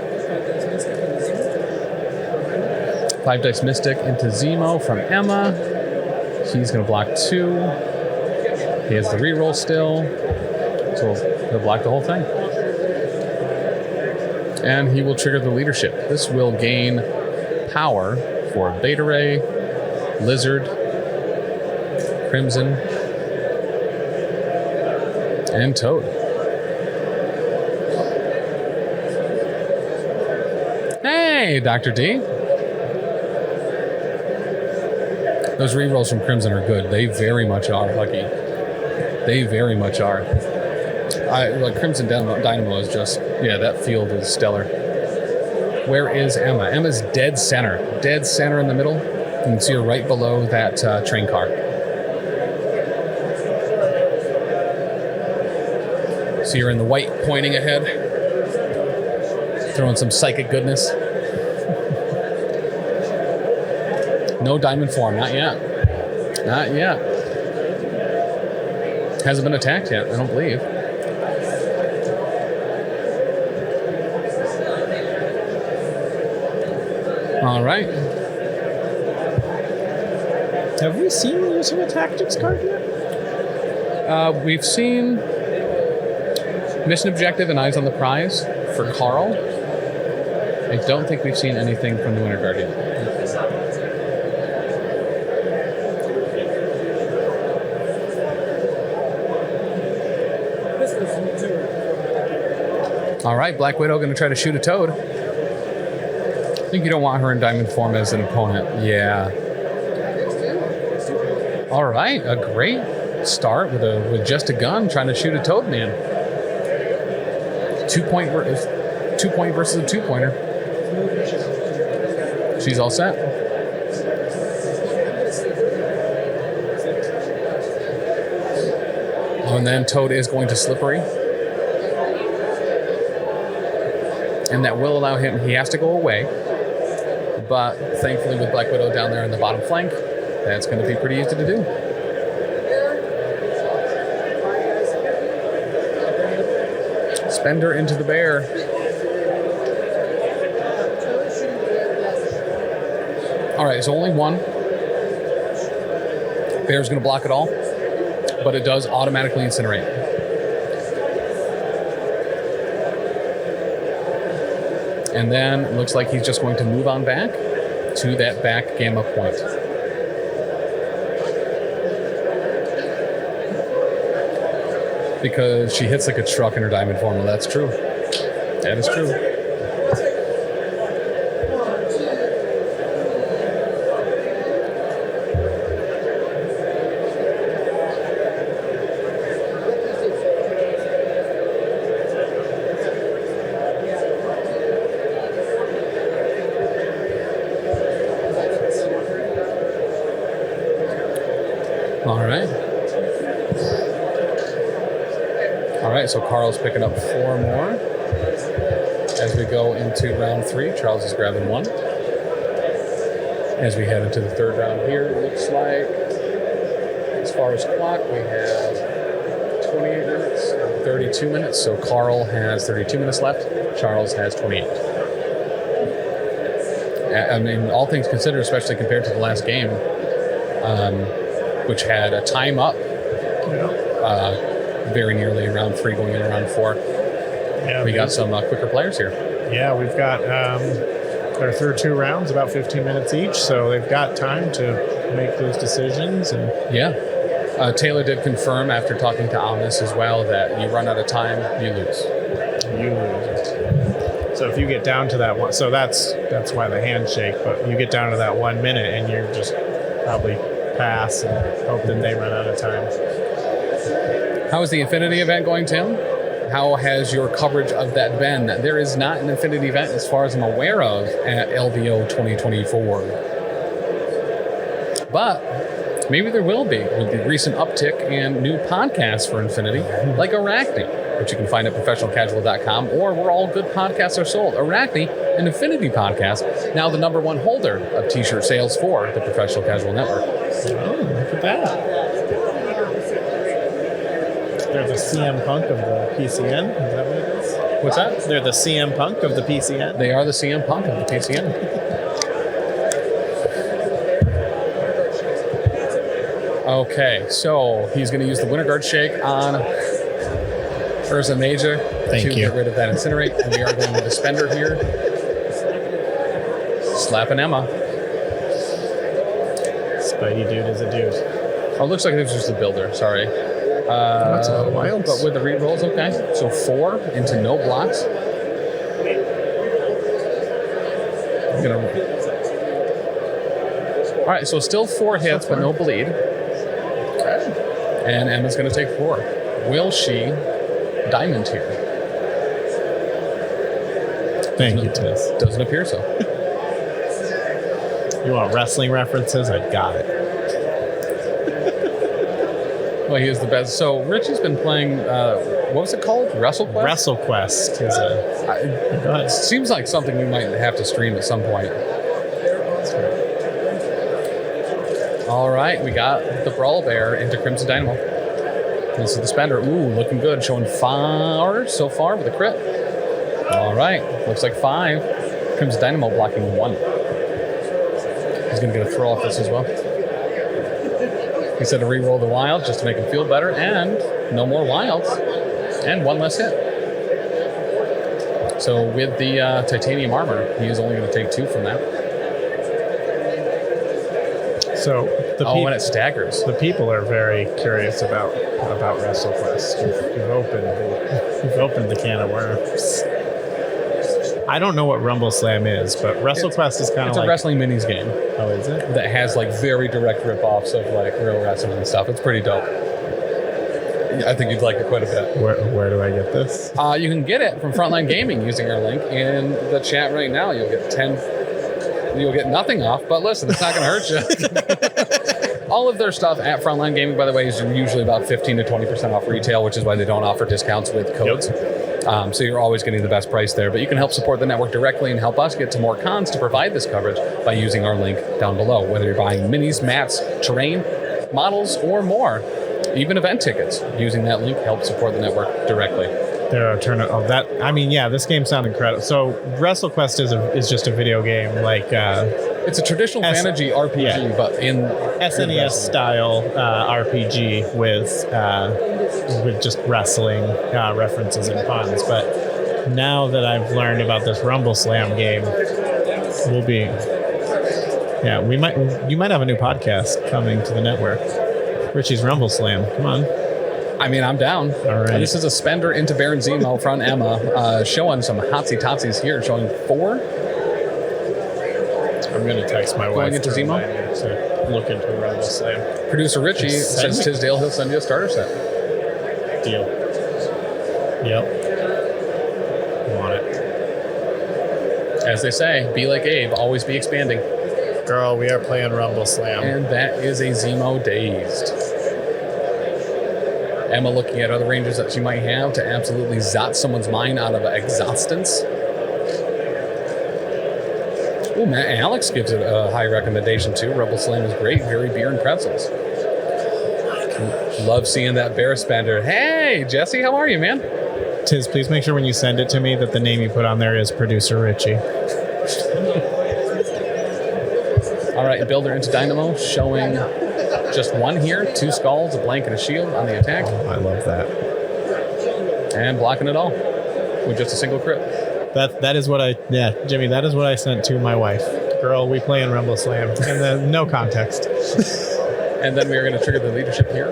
5 Dice Mystic into Zemo from Emma. He's going to block 2. He has the reroll still. So he'll block the whole thing. And he will trigger the leadership. This will gain power for Beta Ray, Lizard, Crimson, and Toad. Hey, Dr. D. Those rerolls from Crimson are good. They very much are, Huggy. They very much are. Like Crimson Dynamo is just, yeah, that field is stellar. Where is Emma? Emma's dead center. Dead center in the middle. You can see her right below that train car. See her in the white pointing ahead. Throwing some psychic goodness. No diamond form, not yet. Not yet. Hasn't been attacked yet, I don't believe. All right. Have we seen the use of a tactics card yet? We've seen mission objective and eyes on the prize for Carl. I don't think we've seen anything from the Winter Guardian. All right, Black Widow going to try to shoot a Toad. I think you don't want her in diamond form as an opponent. Yeah. All right, a great start with just a gun trying to shoot a Toad man. 2 point versus a 2-pointer. She's all set. Oh, and then Toad is going to Slippery. And that will allow him, he has to go away. But thankfully with Black Widow down there in the bottom flank, that's going to be pretty easy to do. Spender into the bear. All right, so only one. Bear's going to block it all, but it does automatically incinerate. And then it looks like he's just going to move on back to that back gamma point. Because she hits like a truck in her diamond form. Well, that's true. That is true. So Carl's picking up 4 more as we go into round 3. Charles is grabbing 1. As we head into the 3rd round here, it looks like, as far as clock, we have 28 minutes and 32 minutes. So Carl has 32 minutes left. Charles has 28. I mean, all things considered, especially compared to the last game, which had a time up. very nearly round 3 going into round 4. Yeah, We got some quicker players here. Yeah, we've got their third 2 rounds, about 15 minutes each, so they've got time to make those decisions. And Yeah. Taylor did confirm after talking to Omnis as well that you run out of time, you lose. you lose. So if you get down to that one, so that's why the handshake. But you get down to that 1 minute, and you just probably pass and hope that they run out of time. How is the Infinity event going, Tim? How has your coverage of that been? There is not an Infinity event, as far as I'm aware of, at LVO 2024. But maybe there will be with the recent uptick in new podcasts for Infinity, like Arachne, which you can find at professionalcasual.com, or where all good podcasts are sold. Arachne, an Infinity podcast, now the #1 holder of t-shirt sales for the Professional Casual Network. Oh, look at that. They're the CM Punk of the PCN. Is that what it is? What's that? They're the CM Punk of the PCN. They are the CM Punk of the PCN. Okay, so he's going to use the Winter Guard Shake on Ursa Major to get rid of that Incinerate. And we are going with the Spender here. Slapping Emma. Spidey dude is a dude. Oh, it looks like it was just a builder. Sorry. That's a wild. But with the rerolls, okay. So 4 into no blocks. All right, so still 4 hits, but no bleed. And Emma's going to take 4. Will she diamond here? Thank you, Tiz. Doesn't appear so. You want wrestling references? I got it. Well, he is the best. So Richie's been playing, what was it called? WrestleQuest? WrestleQuest is It seems like something we might have to stream at some point. All right, we got the Brawl Bear into Crimson Dynamo. This is the Spender. Ooh, looking good. Showing 5 so far with a crit. All right, looks like 5. Crimson Dynamo blocking 1. He's going to get a throw off this as well. He said to re-roll the wilds just to make him feel better, and no more wilds, and 1 less hit. So with the titanium armor, he is only going to take 2 from that. So and it staggers. The people are very curious about WrestleQuest. You've opened the can of worms. I don't know what Rumble Slam is, but WrestleQuest is kind of like a wrestling minis game. Oh, is it? That has like very direct rip-offs of like real wrestling and stuff. It's pretty dope. I think you'd like it quite a bit. Where do I get this? You can get it from Frontline Gaming using our link in the chat right now. You'll get 10. You'll get nothing off, but listen, it's not going to hurt you. All of their stuff at Frontline Gaming, by the way, is usually about 15 to 20% off retail, which is why they don't offer discounts with codes. Yep. So you're always getting the best price there. But you can help support the network directly and help us get to more cons to provide this coverage by using our link down below. Whether you're buying minis, mats, terrain, models, or more, even event tickets, using that link helps support the network directly. There are this game sounds incredible. So WrestleQuest is just a video game, like it's a traditional fantasy RPG, but in SNES style RPG with just wrestling references and puns. But now that I've learned about this Rumble Slam game, you might have a new podcast coming to the network. Richie's Rumble Slam. Come on. I mean, I'm down. All right. This is a Spender into Baron Zemo from Emma, showing some hotsy-totsies here, showing 4. I'm going to text my wife. Going into Zemo? To look into Rumble Slam. Producer Richie says Tisdale he'll send you a starter set. Deal. Yep. Want it. As they say, be like Abe, always be expanding. Girl, we are playing Rumble Slam. And that is a Zemo Dazed. Emma looking at other ranges that she might have to absolutely zot someone's mind out of existence. Oh, Matt Alex gives it a high recommendation too. Rumble Slam is great. Very beer and pretzels. Love seeing that bear spender. Hey, Jesse, how are you, man? Tiz, please make sure when you send it to me that the name you put on there is Producer Richie. All right, Builder into Dynamo, showing just 1 here, 2 skulls, a blank, and a shield on the attack. Oh, I love that. And blocking it all with just a single crit. That is what Jimmy, that is what I sent to my wife. Girl, we play in Rumble Slam. And then no context. And then we are going to trigger the leadership here,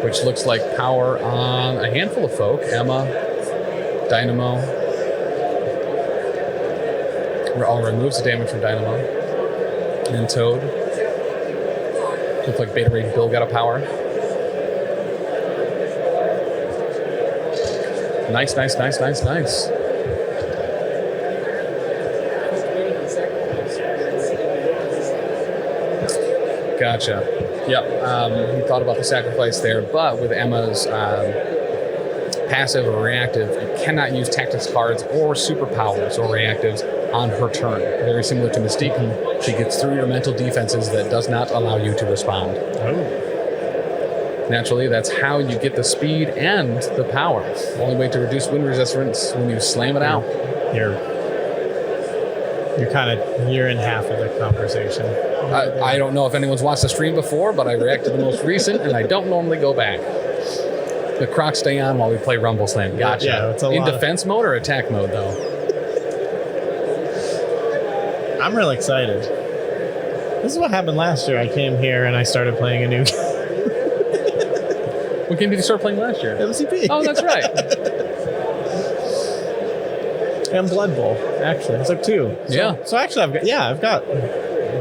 which looks like power on a handful of folk. Emma, Dynamo. Removes the damage from Dynamo. And Toad. Looks like Beta Ray Bill got a power. Nice. Gotcha. Yep. He thought about the sacrifice there, but with Emma's passive or reactive, you cannot use tactics cards or superpowers or reactives on her turn. Very similar to Mystique. She gets through your mental defenses that does not allow you to respond. Oh. Naturally, that's how you get the speed and the power. Only way to reduce wind resistance when you slam it out. You're in half of the conversation. I don't know if anyone's watched the stream before, but I react to the most recent, and I don't normally go back. The Crocs stay on while we play Rumble Slam. Gotcha. Yeah, it's in defense mode or attack mode, though? I'm real excited. This is what happened last year. I came here and I started playing a new game. What game did you start playing last year? MCP. Oh, that's right. And Blood Bowl, actually. So two. So actually, I've got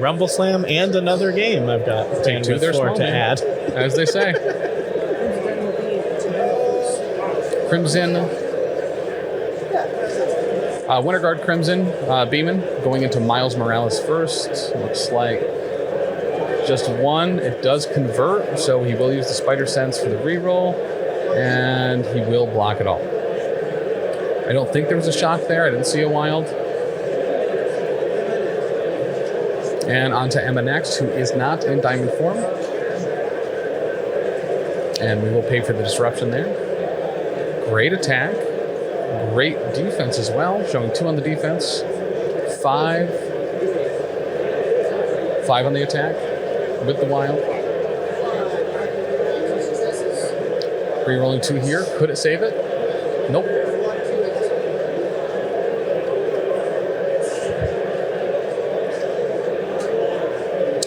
Rumble Slam and another game I've got Take two, there's to add. As they say. Crimson. Winter Guard Crimson, Beeman, going into Miles Morales first. Looks like just one. It does convert, so he will use the Spider Sense for the reroll, and he will block it all. I don't think there was a shock there. I didn't see a wild. And on to Emma next, who is not in diamond form. And we will pay for the disruption there. Great attack. Great defense as well. Showing 2 on the defense. 5 on the attack with the wild. Rerolling 2 here. Could it save it? Nope.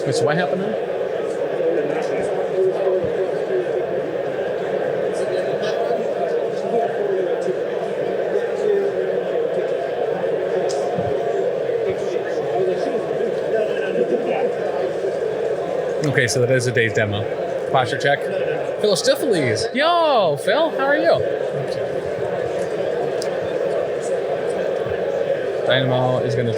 Wait, so what happened then? Okay, so that is a day's demo. Posture check. Philistophiles. Yo, Phil, how are you? Dynamo is going to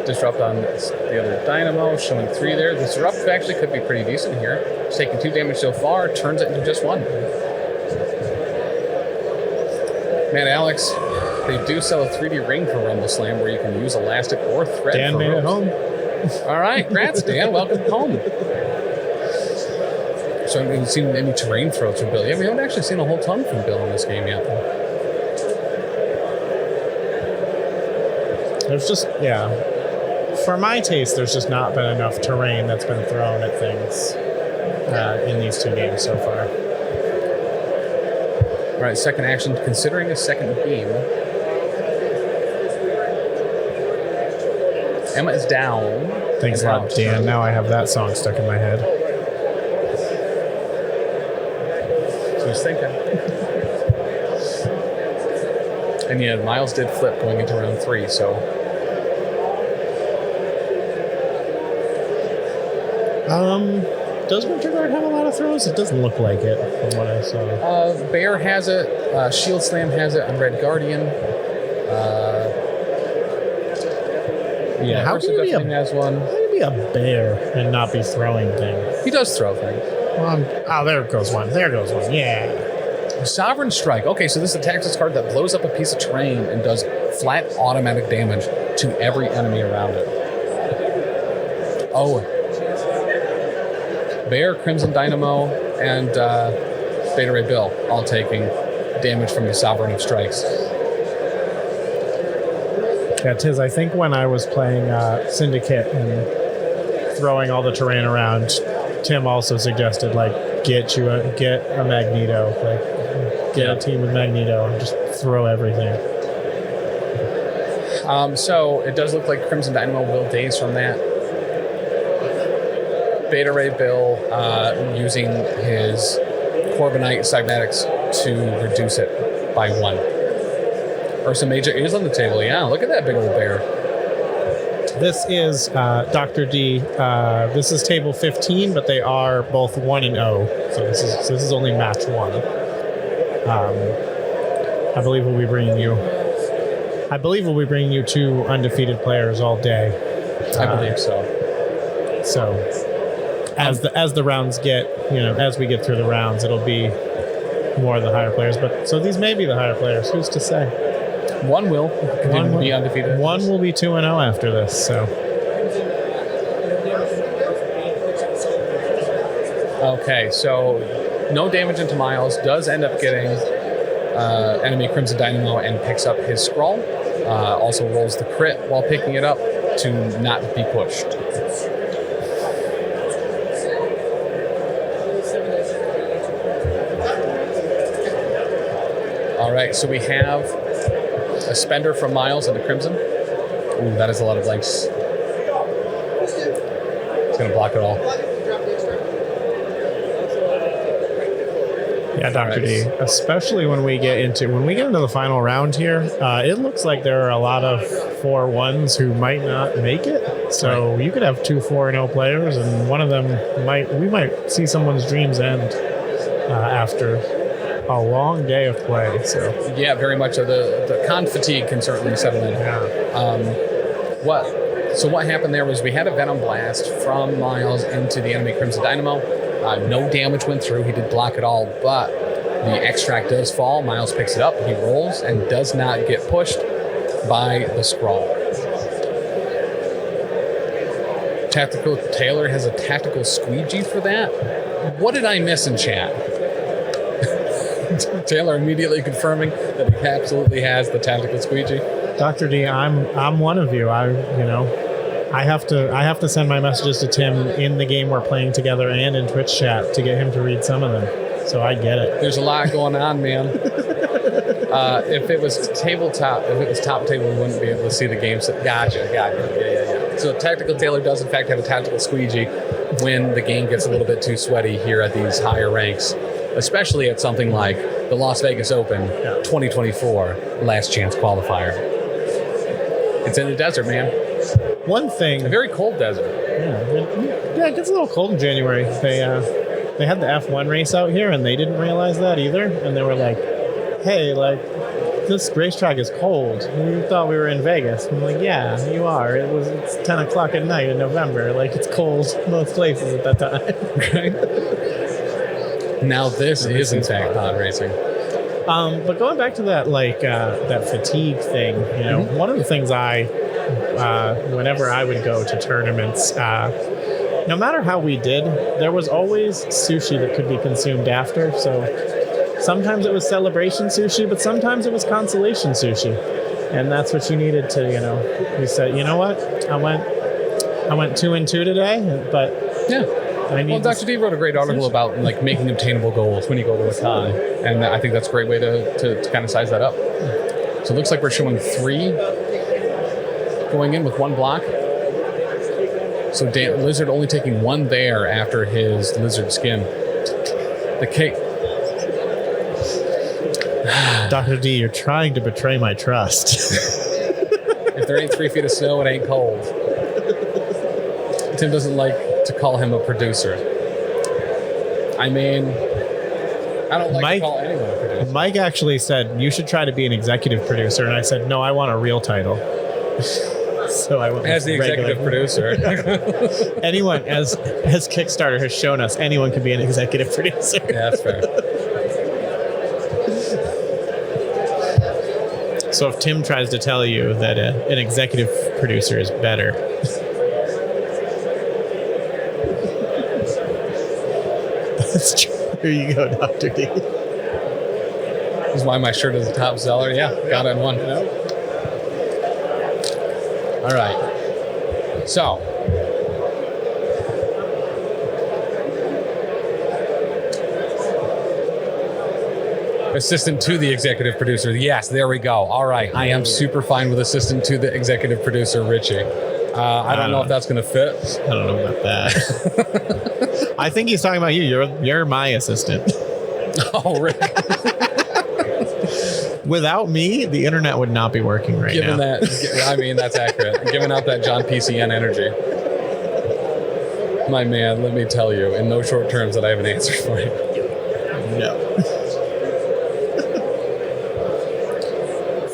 disrupt on the other Dynamo, showing 3 there. The disrupt actually could be pretty decent here. It's taking 2 damage so far, turns it into just 1. Man, Alex, they do sell a 3D ring for Rumble Slam where you can use elastic or thread. Dan for made it home. All right, congrats, Dan. Welcome home. So have you seen any terrain throws from Bill? Yeah, we haven't actually seen a whole ton from Bill in this game yet. There's just, for my taste, there's just not been enough terrain that's been thrown at things in these 2 games so far. All right, second action, considering a second beam. Emma is down. Thanks a lot, Dan. Now I have that song stuck in my head. So I was thinking. And yeah, Miles did flip going into round 3, so. Does Winter Guard have a lot of throws? It doesn't look like it from what I saw. Bear has it. Shield Slam has it on Red Guardian. How Ursa can you definitely has one. How can you be a bear and not be throwing things? He does throw things. Well, there goes one. There goes one. Yeah. Sovereign Strike. Okay, so this is a tactics card that blows up a piece of terrain and does flat automatic damage to every enemy around it. Oh. Bear, Crimson Dynamo, and Beta Ray Bill all taking damage from the Sovereign of Strikes. Yeah, Tiz, I think when I was playing Syndicate and throwing all the terrain around, Tim also suggested, like, get a Magneto. Like, Get a team with Magneto and just throw everything. So it does look like Crimson Dynamo will daze from that. Beta Ray Bill using his Corbinite cybernetics to reduce it by 1. Ursa Major is on the table. Yeah, look at that big old bear. This is Dr. D. This is table 15, but they are both 1 and 0. So this is only match 1. I believe we'll be bringing you 2 undefeated players all day. I believe so. So as the rounds get, as we get through the rounds, it'll be more of the higher players. But so these may be the higher players. Who's to say? One will continue to be undefeated. One will be 2-0 after this. So. Okay, so no damage into Miles. Does end up getting enemy Crimson Dynamo and picks up his Skrull. Also rolls the crit while picking it up to not be pushed. All right, so we have a spender from Miles into Crimson. Ooh, that is a lot of blanks. It's going to block it all. Yeah, Dr. D. Especially when we get into the final round here, it looks like there are a lot of 4-1s who might not make it. So you could have 2 4-0 players, and one of them we might see someone's dreams end after a long day of play. So yeah, very much of the con fatigue can certainly settle in. Yeah. What happened there was we had a Venom Blast from Miles into the enemy Crimson Dynamo. No damage went through. He did block it all, but the extract does fall. Miles picks it up. He rolls and does not get pushed by the Skrull. Tactical Taylor has a tactical squeegee for that. What did I miss in chat? Taylor immediately confirming that he absolutely has the tactical squeegee. Dr. D, I'm one of you. I have to send my messages to Tim in the game we're playing together and in Twitch chat to get him to read some of them. So I get it. There's a lot going on, man. If it was tabletop, if it was top table, we wouldn't be able to see the game. So, gotcha. Yeah. So Tactical Taylor does in fact have a tactical squeegee when the game gets a little bit too sweaty here at these higher ranks, especially at something like the Las Vegas Open 2024 Last Chance Qualifier. It's in the desert, man. One thing, a very cold desert. Yeah, it gets a little cold in January. They had the F1 race out here, and they didn't realize that either. And they were like, "Hey, this racetrack is cold. We thought we were in Vegas." I'm like, "Yeah, you are. It's 10 o'clock at night in November. It's cold most places at that time." Right. Now this is in fact pod racing. But going back to that that fatigue thing, one of the things whenever I would go to tournaments, no matter how we did, there was always sushi that could be consumed after. So sometimes it was celebration sushi, but sometimes it was consolation sushi. And that's what you needed to, we said, you know what? I went 2 and 2 today, but yeah. Well, Dr. D wrote a great article about making obtainable goals when you go to a con, and I think that's a great way to kind of size that up. So it looks like we're showing 3 going in with 1 block. So Lizard only taking 1 there after his Lizard skin. The cake. Dr. D, you're trying to betray my trust. If there ain't 3 feet of snow, it ain't cold. Tim doesn't like to call him a producer. I mean, I don't like to call anyone a producer. Mike actually said, you should try to be an executive producer. And I said, no, I want a real title. So I went as the executive producer. Anyone, as Kickstarter has shown us, anyone can be an executive producer. Yeah, that's fair. So if Tim tries to tell you that an executive producer is better, that's true. Here you go, Dr. D. This is why my shirt is a top seller. Yeah, got it in 1. All right. So, Assistant to the executive producer. Yes, there we go. All right. I am super fine with assistant to the executive producer, Richie. I don't know if that's going to fit. I don't know about that. I think he's talking about you. You're my assistant. Oh, Rick. Without me, the internet would not be working right Given now. that, I mean, that's accurate. Giving out that John PCN energy. My man, let me tell you, in no short terms, that I have an answer for you. No.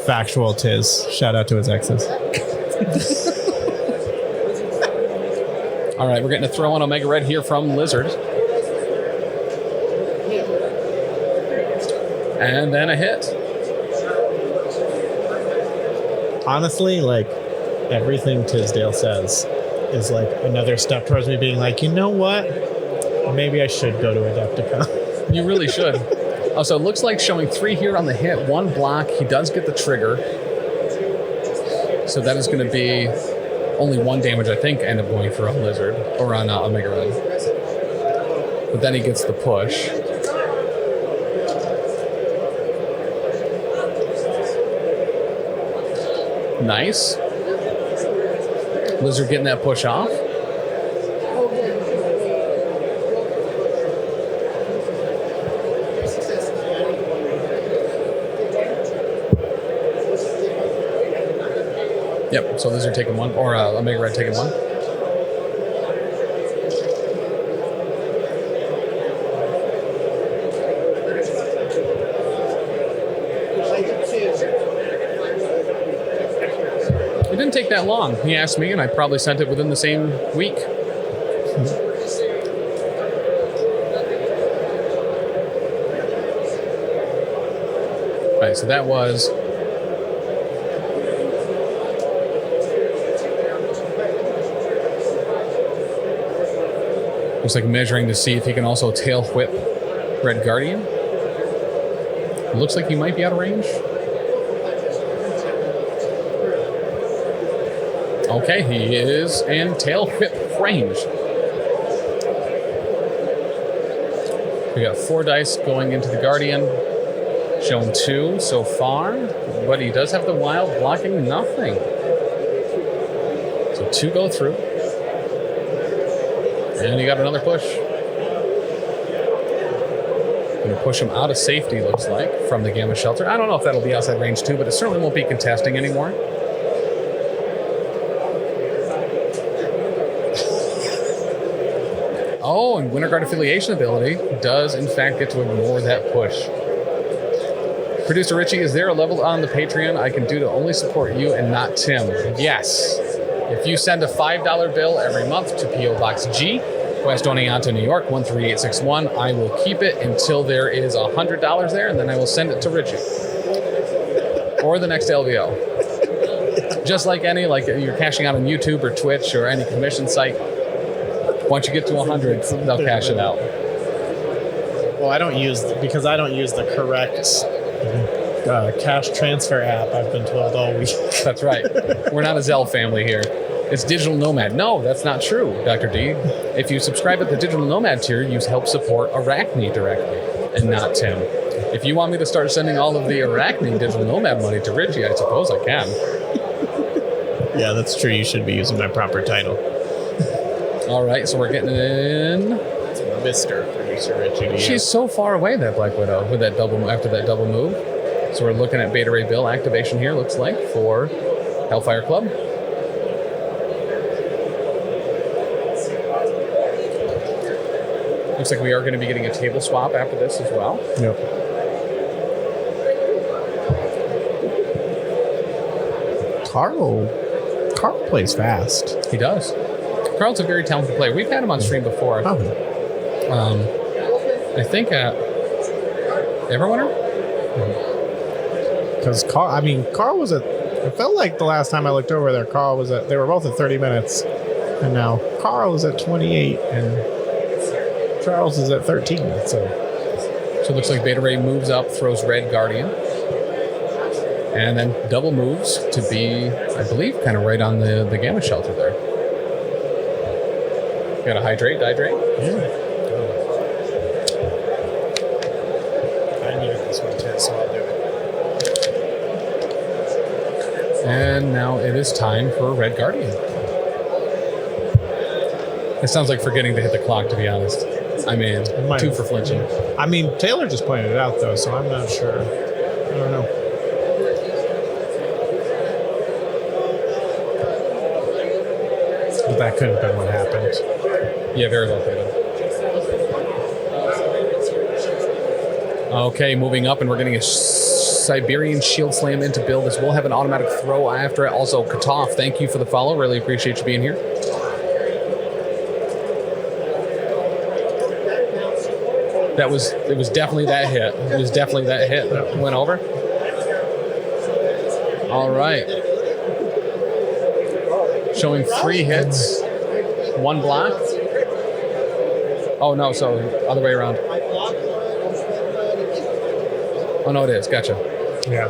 Factual tis. Shout out to his exes. All right, we're getting a throw on Omega Red here from Lizard. And then a hit. Honestly, like, everything Tisdale says is like another step towards me being like, you know what? Maybe I should go to Adepticon. You really should. Also, it looks like showing 3 here on the hit, 1 block. He does get the trigger. So that is going to be only 1 damage, I think, end up going for a Lizard, or on Omega Red. But then he gets the push. Nice. Lizard getting that push off. Yep, so Lizard taking 1, or Omega Red taking 1. It didn't take that long. He asked me, and I probably sent it within the same week. Right, so that was... Looks like measuring to see if he can also tail whip Red Guardian. It looks like he might be out of range. Okay, he is in tail whip range. We got 4 dice going into the Guardian. Shown 2 so far, but he does have the wild blocking nothing. So 2 go through. And he got another push. Going to push him out of safety, looks like, from the Gamma Shelter. I don't know if that'll be outside range too, but it certainly won't be contesting anymore. Oh, and Winter Guard affiliation ability does, in fact, get to ignore that push. Producer Richie, is there a level on the Patreon I can do to only support you and not Tim? Yes. If you send a $5 bill every month to P.O. Box G, West Oneonta, New York, 13861, I will keep it until there is $100 there, and then I will send it to Richie. Or the next LVO. Just like any, like you're cashing out on YouTube or Twitch or any commission site, once you get to 100, they'll cash it out. Well, I don't use the correct cash transfer app. I've been told all week. That's right. We're not a Zelle family here. It's Digital Nomad. No, that's not true, Dr. D. If you subscribe at the Digital Nomad tier, you help support Arachne directly, and not Tim. If you want me to start sending all of the Arachne Digital Nomad money to Richie, I suppose I can. Yeah, that's true. You should be using my proper title. All right, so we're getting in. It's Mr. Producer Richie. She's so far away, that Black Widow, with that double after that double move. So we're looking at Beta Ray Bill activation here, looks like, for Hellfire Club. Looks like we are going to be getting a table swap after this as well. Yep. Carl plays fast. He does. Carl's a very talented player. We've had him on stream before. Oh. I think at Everwinter? Because Carl was at, it felt like the last time I looked over there, Carl was at, they were both at 30 minutes. And now Carl is at 28 and Charles is at 13. So it looks like Beta Ray moves up, throws Red Guardian. And then double moves to be, I believe, kind of right on the Gamma Shelter there. Got to hydrate, dihydrate? yeah. I needed this one too. And now it is time for Red Guardian. It sounds like forgetting to hit the clock, to be honest. I mean, 2 for flinching. I mean, Taylor just pointed it out, though, so I'm not sure. I don't know. But that could have been what happened. Yeah, very well could have been. Okay, moving up, and we're getting a Siberian Shield Slam into build as we'll have an automatic throw after it. Also, Katov, thank you for the follow. Really appreciate you being here. It was definitely that hit. It was definitely that hit that went over. All right. Showing 3 hits, 1 block. Oh no, so other way around. Oh no, it is. Gotcha. Yeah.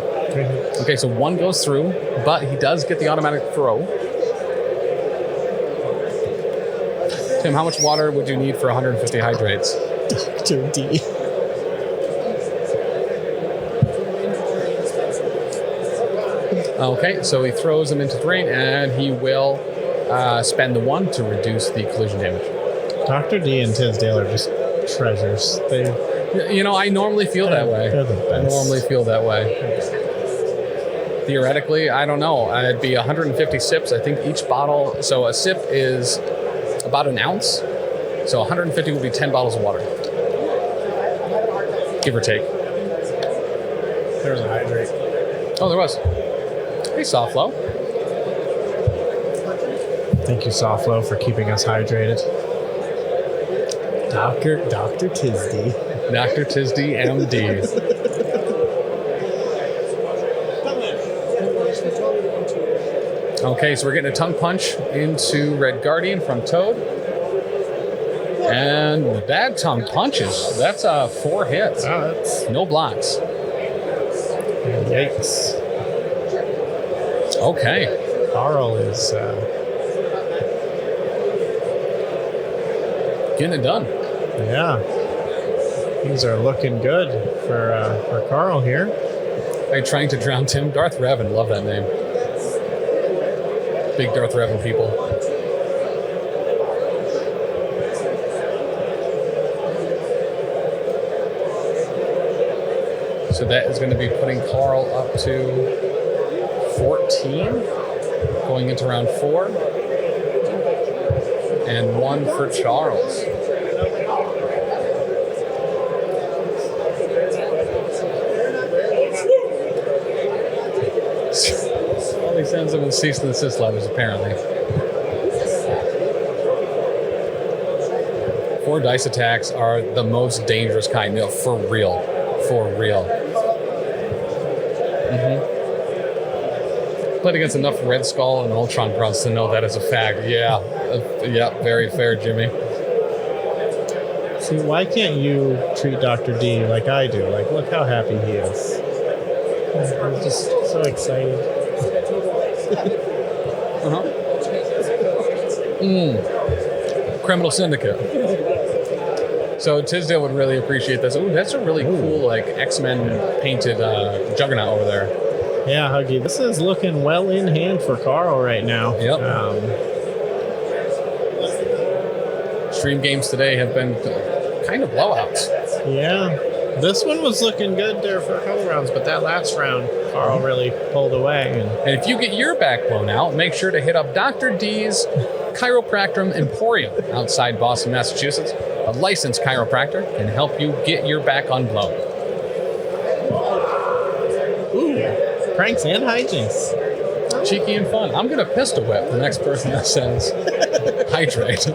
Okay, so 1 goes through, but he does get the automatic throw. Tim, how much water would you need for 150 hydrates? Dr. D. Okay, so he throws him into terrain, and he will spend the 1 to reduce the collision damage. Dr. D and Tisdale are just treasures. I normally feel that way. They're the best. I normally feel that way. Theoretically, I don't know. It'd be 150 sips. I think each bottle. So a sip is about an ounce. So 150 would be 10 bottles of water, give or take. There's a hydrate. Oh, there was. Hey, Softflow. Thank you, Softflow, for keeping us hydrated. Dr. Tisdy. Dr. Tisdy, MD. Okay, so we're getting a tongue punch into Red Guardian from Toad. And bad tongue punches. That's 4 hits. That's... No blocks. Yikes. Okay. Carl is getting it done. Yeah. Things are looking good for Carl here. Are you trying to drown Tim? Darth Revan. Love that name. Big Darth Revan people. So that is going to be putting Carl up to 14, going into round 4. And 1 for Charles. Well, he sends them in cease and desist letters, apparently. 4 dice attacks are the most dangerous kind. No, for real. For real. Played against enough Red Skull and Ultron grunts to know that is a fact. Yeah. Yeah, very fair, Jimmy. See, why can't you treat Dr. D like I do? Like, look how happy he is. I'm just so excited. Criminal Syndicate. So Tisdale would really appreciate this. Ooh, that's a really cool, like, X-Men painted Juggernaut over there. Yeah, Huggy, this is looking well in hand for Carl right now. Yep. Stream games today have been kind of blowouts. Yeah. This one was looking good there for a couple rounds, but that last round, Carl really pulled away. And if you get your back blown out, make sure to hit up Dr. D's Chiropractor Emporium outside Boston, Massachusetts. A licensed chiropractor can help you get your back unblown. Ooh, pranks and hijinks. Cheeky and fun. I'm going to pistol whip the next person that says hydrate.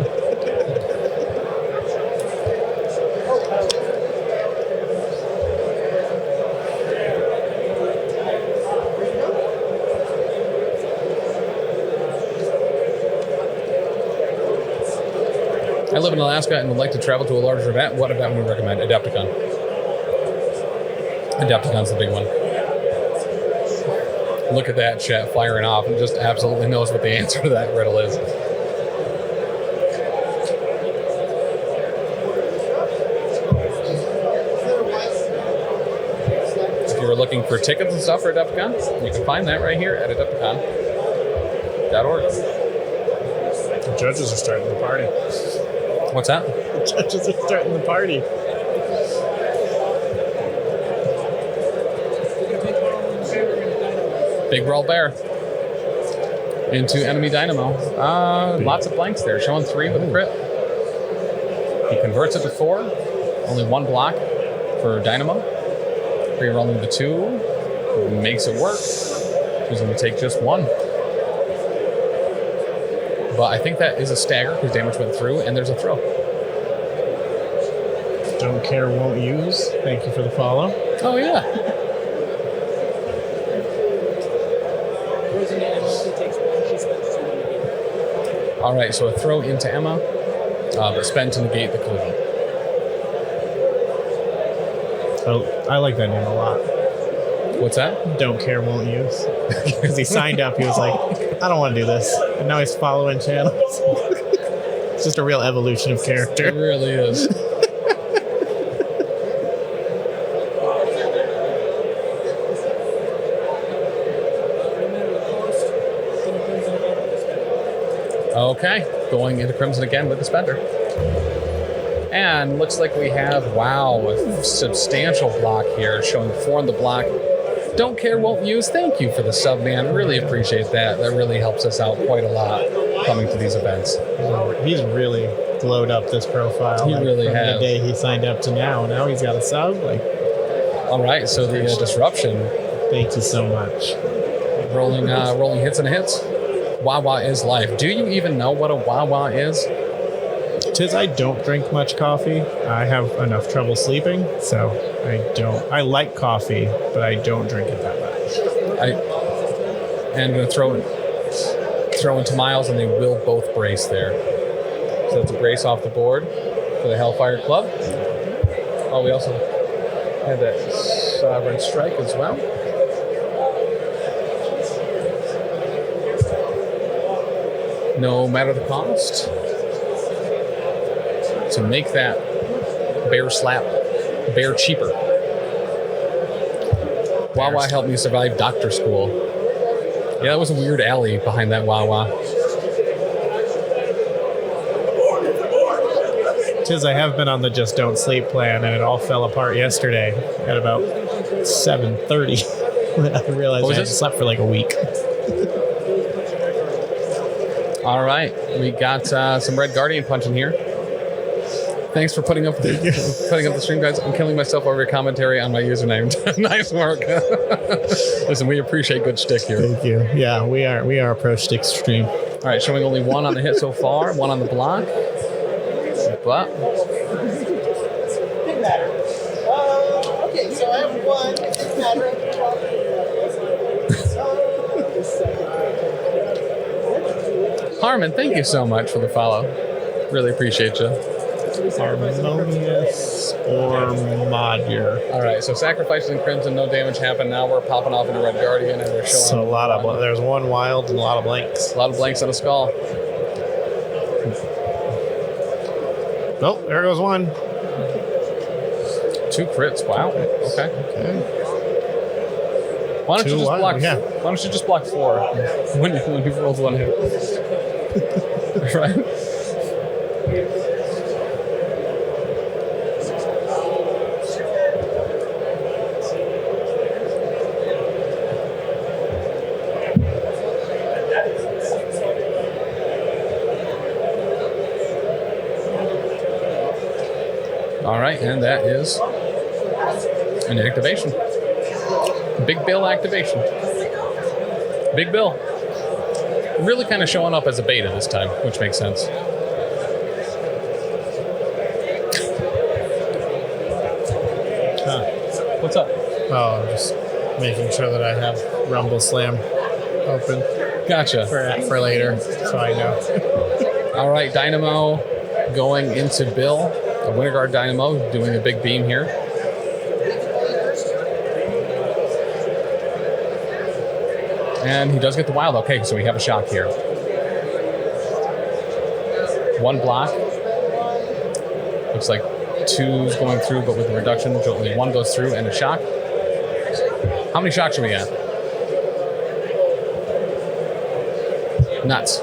I live in Alaska and would like to travel to a larger event. What event would you recommend? Adepticon. Adepticon's the big one. Look at that chat firing off and just absolutely knows what the answer to that riddle is. If were looking for tickets and stuff for Adepticon, you can find that right here at Adepticon.org. The judges are starting the party. What's that? The judges are starting the party. Big Brawl Bear into enemy Dynamo. Lots of blanks there. Showing 3 with a crit. He converts it to 4. Only 1 block for Dynamo. Re-rolling the 2. Makes it work. He's going to take just 1. But I think that is a stagger because damage went through, and there's a throw. Don't care, won't use. Thank you for the follow. Oh, yeah. All right, so a throw into Emma, but spend to negate the collision. So I like that name a lot. What's that? Don't care, won't use. Because he signed up, he was like, I don't want to do this. And now he's following channels. It's just a real evolution of character. It really is. Okay, going into Crimson again with the spender. And looks like we have, a substantial block here, showing 4 on the block. Don't care, won't use. Thank you for the sub, man. Really appreciate that. That really helps us out quite a lot coming to these events. He's really glowed up this profile. He really from has. the day he signed up to now. Now he's got a sub. All right, so the disruption. Thank you so much. Rolling hits and hits. Wawa is life. Do you even know what a Wawa is? Tis I don't drink much coffee. I have enough trouble sleeping, so I don't. I like coffee, but I don't drink it that much. I'm going to throw into Miles, and they will both brace there. So that's a brace off the board for the Hellfire Club. Oh, we also had that Sovereign Strike as well. No matter the cost, to make that bear slap bear cheaper. Wawa helped me survive doctor school. Yeah, that was a weird alley behind that Wawa. Tis I have been on the just don't sleep plan, and it all fell apart yesterday at about 7:30 when I realized I hadn't slept for like a week. All right, we got some Red Guardian punching here. Thanks for putting up the stream, guys. I'm killing myself over your commentary on my username. Nice work. Listen, we appreciate good shtick here. Thank you. Yeah, we are pro shtick stream. All right, showing only 1 on the hit so far, 1 on the block. But okay, so I have 1. It doesn't matter. Harmon, thank you so much for the follow. Really appreciate you. Harmonious or Major. All right, so sacrifices in Crimson, no damage happened. Now we're popping off into Red Guardian, and we're showing. So a lot of there's 1 wild and a lot of blanks. A lot of blanks on a skull. Oh, there goes 1. 2 crits. Wow. Okay. Why don't you just block? Yeah. Why don't you just block 4 when you rolled 1 hit? Right. All right, and that is an activation. Big Bill activation. Big Bill. Really kind of showing up as a beta this time, which makes sense. What's up? Oh, I'm just making sure that I have Rumble Slam open. Gotcha. For later, so I know. All right, Dynamo going into Bill. A Winter Guard Dynamo doing a big beam here. And he does get the wild. Okay, so we have a shock here. 1 block. Looks like 2's going through, but with the reduction, only 1 goes through and a shock. How many shocks are we at? Nuts.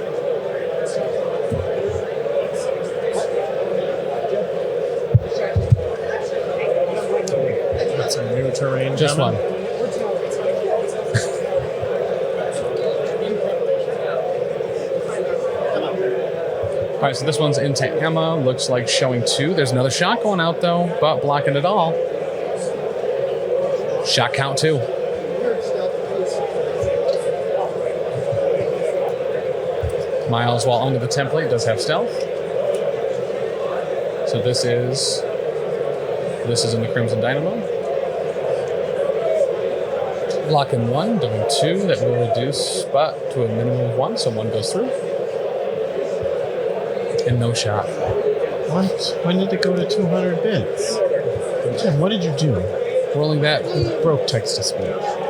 That's some new terrain. Just coming. one. All right, so this one's into Emma. Looks like showing 2. There's another shot going out, though, but blocking it all. Shot count 2. Miles, while under the template, does have stealth. So this is in the Crimson Dynamo. Blocking 1, doing 2. That will reduce spot to a minimum of 1, so 1 goes through. And no shot. What? When did it go to 200 bits? Jim, what did you do? Rolling that. Broke text to speech.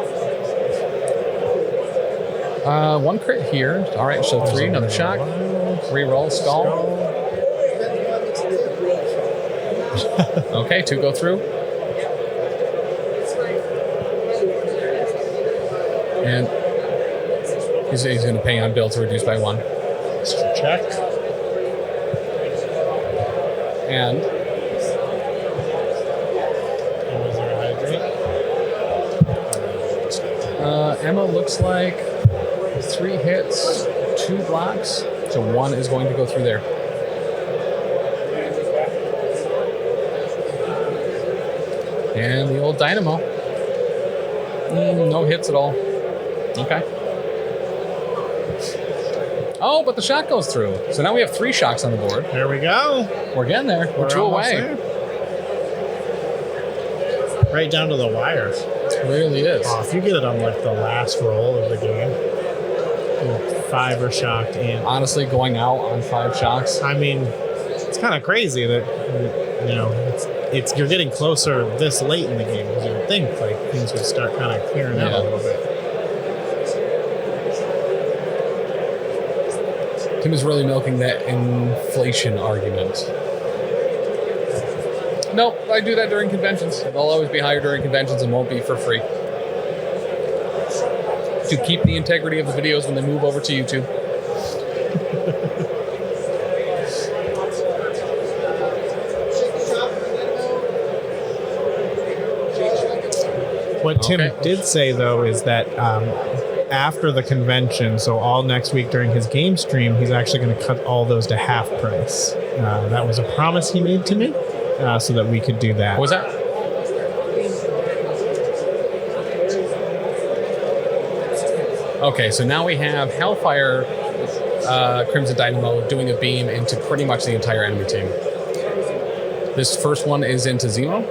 1 crit here. All right, so 3, another shock. Reroll, skull. Okay, 2 go through. And he's going to pay on bill to reduce by 1. Check. And Emma looks like 3 hits, 2 blocks, so 1 is going to go through there. And the old Dynamo. No hits at all. Okay. Oh, but the shot goes through. So now we have 3 shocks on the board. There we go. We're getting there. We're 2 almost away. there. Right down to the wire. It really is. Oh, if you get it on like the last roll of the game, 5 are shocked in. Honestly, going out on 5 shocks. I mean, it's kind of crazy that it's you're getting closer this late in the game because you would think like things would start kind of clearing out a little bit. Tim is really milking that inflation argument. Nope, I do that during conventions. They'll always be higher during conventions and won't be for free. To keep the integrity of the videos when they move over to YouTube. What Tim did say, though, is that after the convention, so all next week during his game stream, he's actually going to cut all those to half price. That was a promise he made to me, so that we could do that. What was that? Okay, so now we have Hellfire, Crimson Dynamo doing a beam into pretty much the entire enemy team. This first one is into Zemo.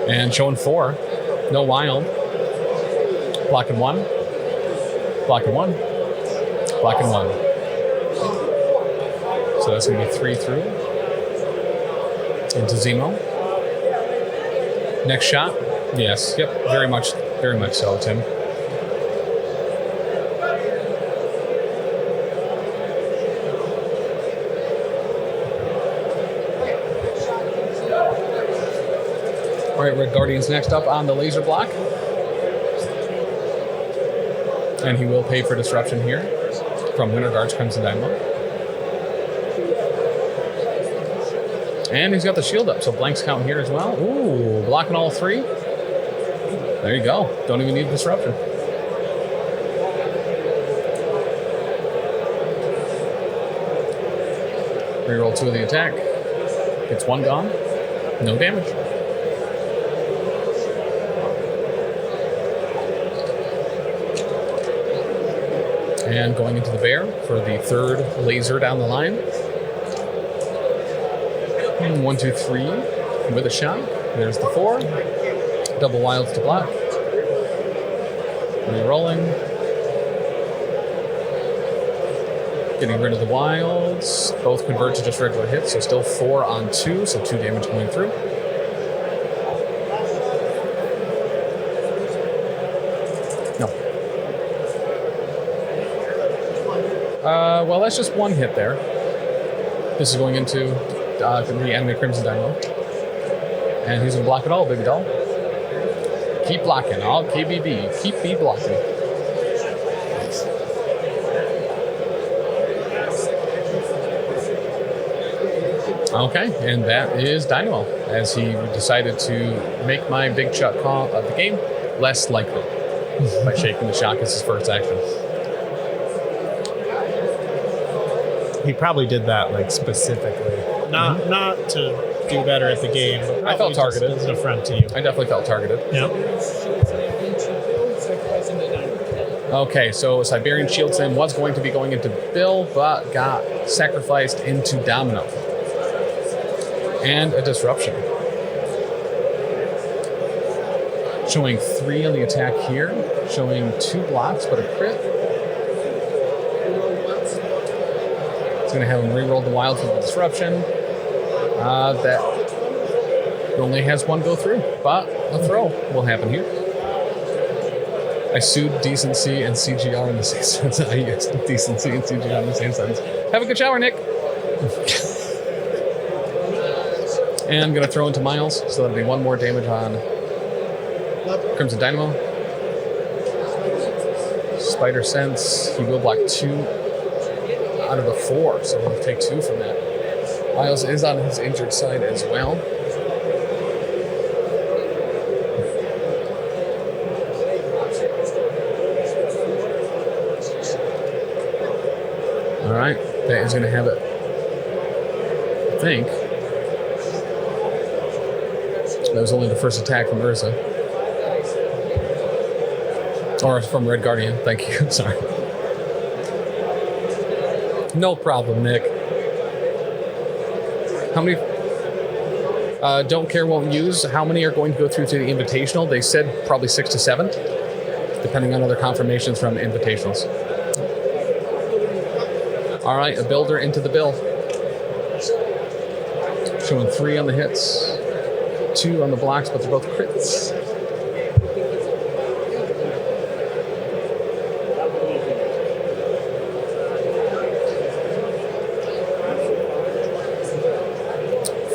And showing 4. No wild. Blocking 1. Blocking 1. Blocking 1. So that's going to be 3 through. Into Zemo. Next shot. Yes. Yep. Very much so, Tim. All right, Red Guardian's next up on the laser block. And he will pay for disruption here from Winter Guard's Crimson Dynamo. And he's got the shield up, so blanks count here as well. Ooh, blocking all 3. There you go. Don't even need disruption. Reroll 2 of the attack. Gets 1 gone. No damage. And going into the bear for the 3rd laser down the line. 1, 2, 3 with a shot. There's the 4. Double wilds to block. Re-rolling. Getting rid of the wilds. Both convert to just regular hits, so still 4 on 2, so 2 damage going through. No. Well, that's just 1 hit there. This is going into the enemy Crimson Dynamo. And he's going to block it all, baby doll. Keep blocking. All KBB. Keep me blocking. Okay, and that is Dynamo, as he decided to make my big shot call of the game less likely by shaking the shock as his first action. He probably did that like specifically, not to do better at the game. But I felt targeted. As an affront to you. I definitely felt targeted. Yeah. Okay, so Siberian Shield Sim was going to be going into Bill, but got sacrificed into Domino. And a disruption. Showing 3 on the attack here. Showing 2 blocks, but a crit. It's going to have him reroll the wild for the disruption. That only has 1 go through, but a throw will happen here. I sued decency and CGR in the same sentence. I used decency and CGR in the same sentence. Have a good shower, Nick. And I'm going to throw into Miles, so that'll be 1 more damage on Crimson Dynamo. Spider Sense, he will block 2 out of the 4, so we'll take 2 from that. Miles is on his injured side as well. All right, that is going to have it, I think. That was only the first attack from Ursa. Or from Red Guardian, thank you, sorry. No problem, Nick. How many? Don't care, won't use. How many are going to go through to the Invitational? They said probably 6 to 7, depending on other confirmations from Invitationals. All right, a builder into the bill. Showing 3 on the hits, 2 on the blocks, but they're both crits.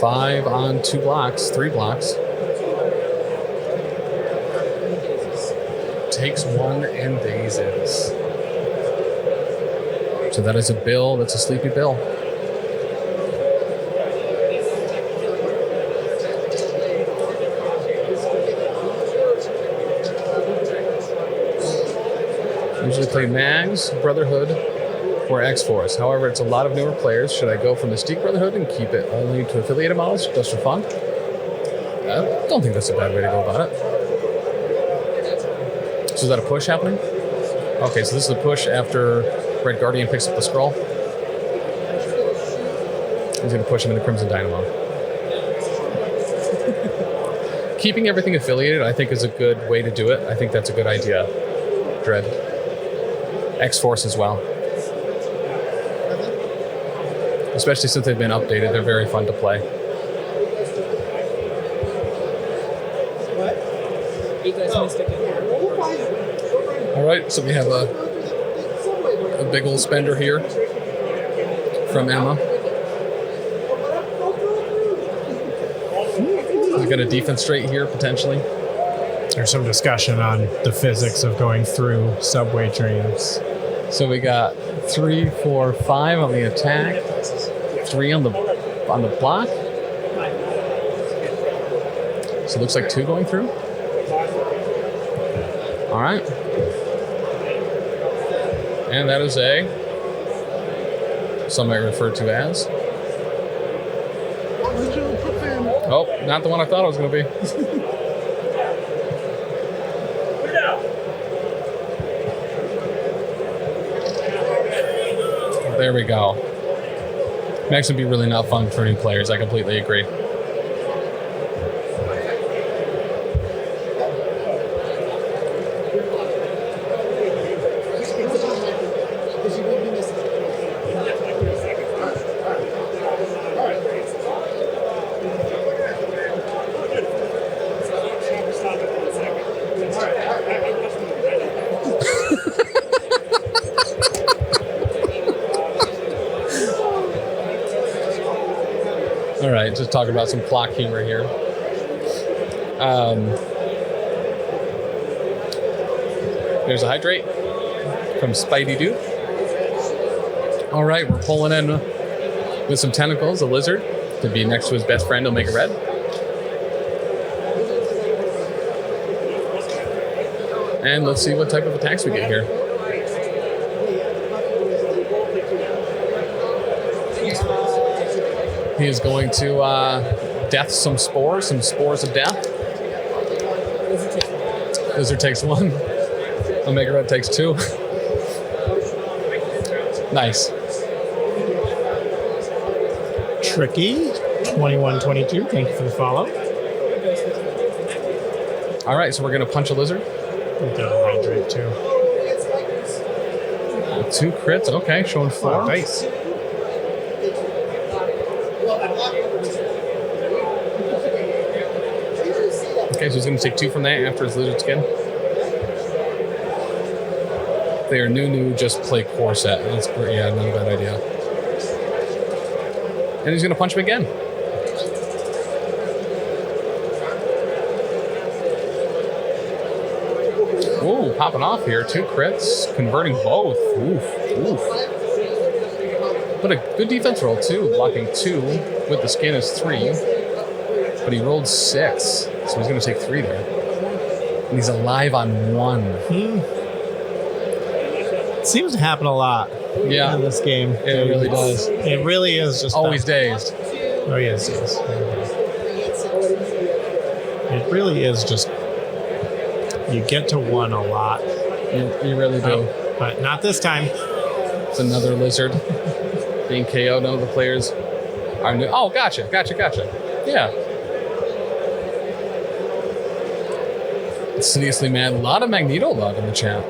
Five on 2 blocks, 3 blocks. Takes 1 and dazes. So that is a Bill. That's a sleepy Bill. Usually play Mags, Brotherhood, or X-Force. However, it's a lot of newer players. Should I go for Mystique Brotherhood and keep it only to affiliated models just for fun? I don't think that's a bad way to go about it. So is that a push happening? Okay, so this is a push after Red Guardian picks up the Skrull. He's going to push him into Crimson Dynamo. Keeping everything affiliated, I think, is a good way to do it. I think that's a good idea. Dread. X-Force as well. Especially since they've been updated, they're very fun to play. All right, so we have a big old spender here from Emma. He's got a defense straight here, potentially. There's some discussion on the physics of going through subway trains. So we got 3, 4, 5 on the attack, 3 on the block. So it looks like 2 going through. All right. And that is some might refer to as. Oh, not the one I thought it was going to be. There we go. Max would be really not fun for new players. I completely agree. All right, just talking about some clock humor here. There's a hydrate from Spidey Doo. All right, we're pulling in with some tentacles, a lizard to be next to his best friend, Omega Red. And let's see what type of attacks we get here. He is going to death some spores of death. Lizard takes 1. Omega Red takes 2. Nice. Tricky. 2122. Thank you for the follow. All right, so we're going to punch a lizard. We've got a hydrate too. 2 crits. Okay, showing 4. Oh, nice. Okay, so he's going to take 2 from that after his lizard skin. If they are new, just play core set. That's great. Yeah, not a bad idea. And he's going to punch him again. Ooh, popping off here. 2 crits, converting both. Oof. But a good defense roll, too. Blocking 2 with the skin is 3. But he rolled 6, so he's going to take 3 there. And he's alive on 1. Seems to happen a lot. Yeah. In this game. It really does. It really is just Always dazed. Oh, yes. It really is just... You get to 1 a lot. You really do. But not this time. It's another lizard being KO'd. None of the players are new. Oh, gotcha. Yeah. Insidiously mad. A lot of Magneto love in the chat.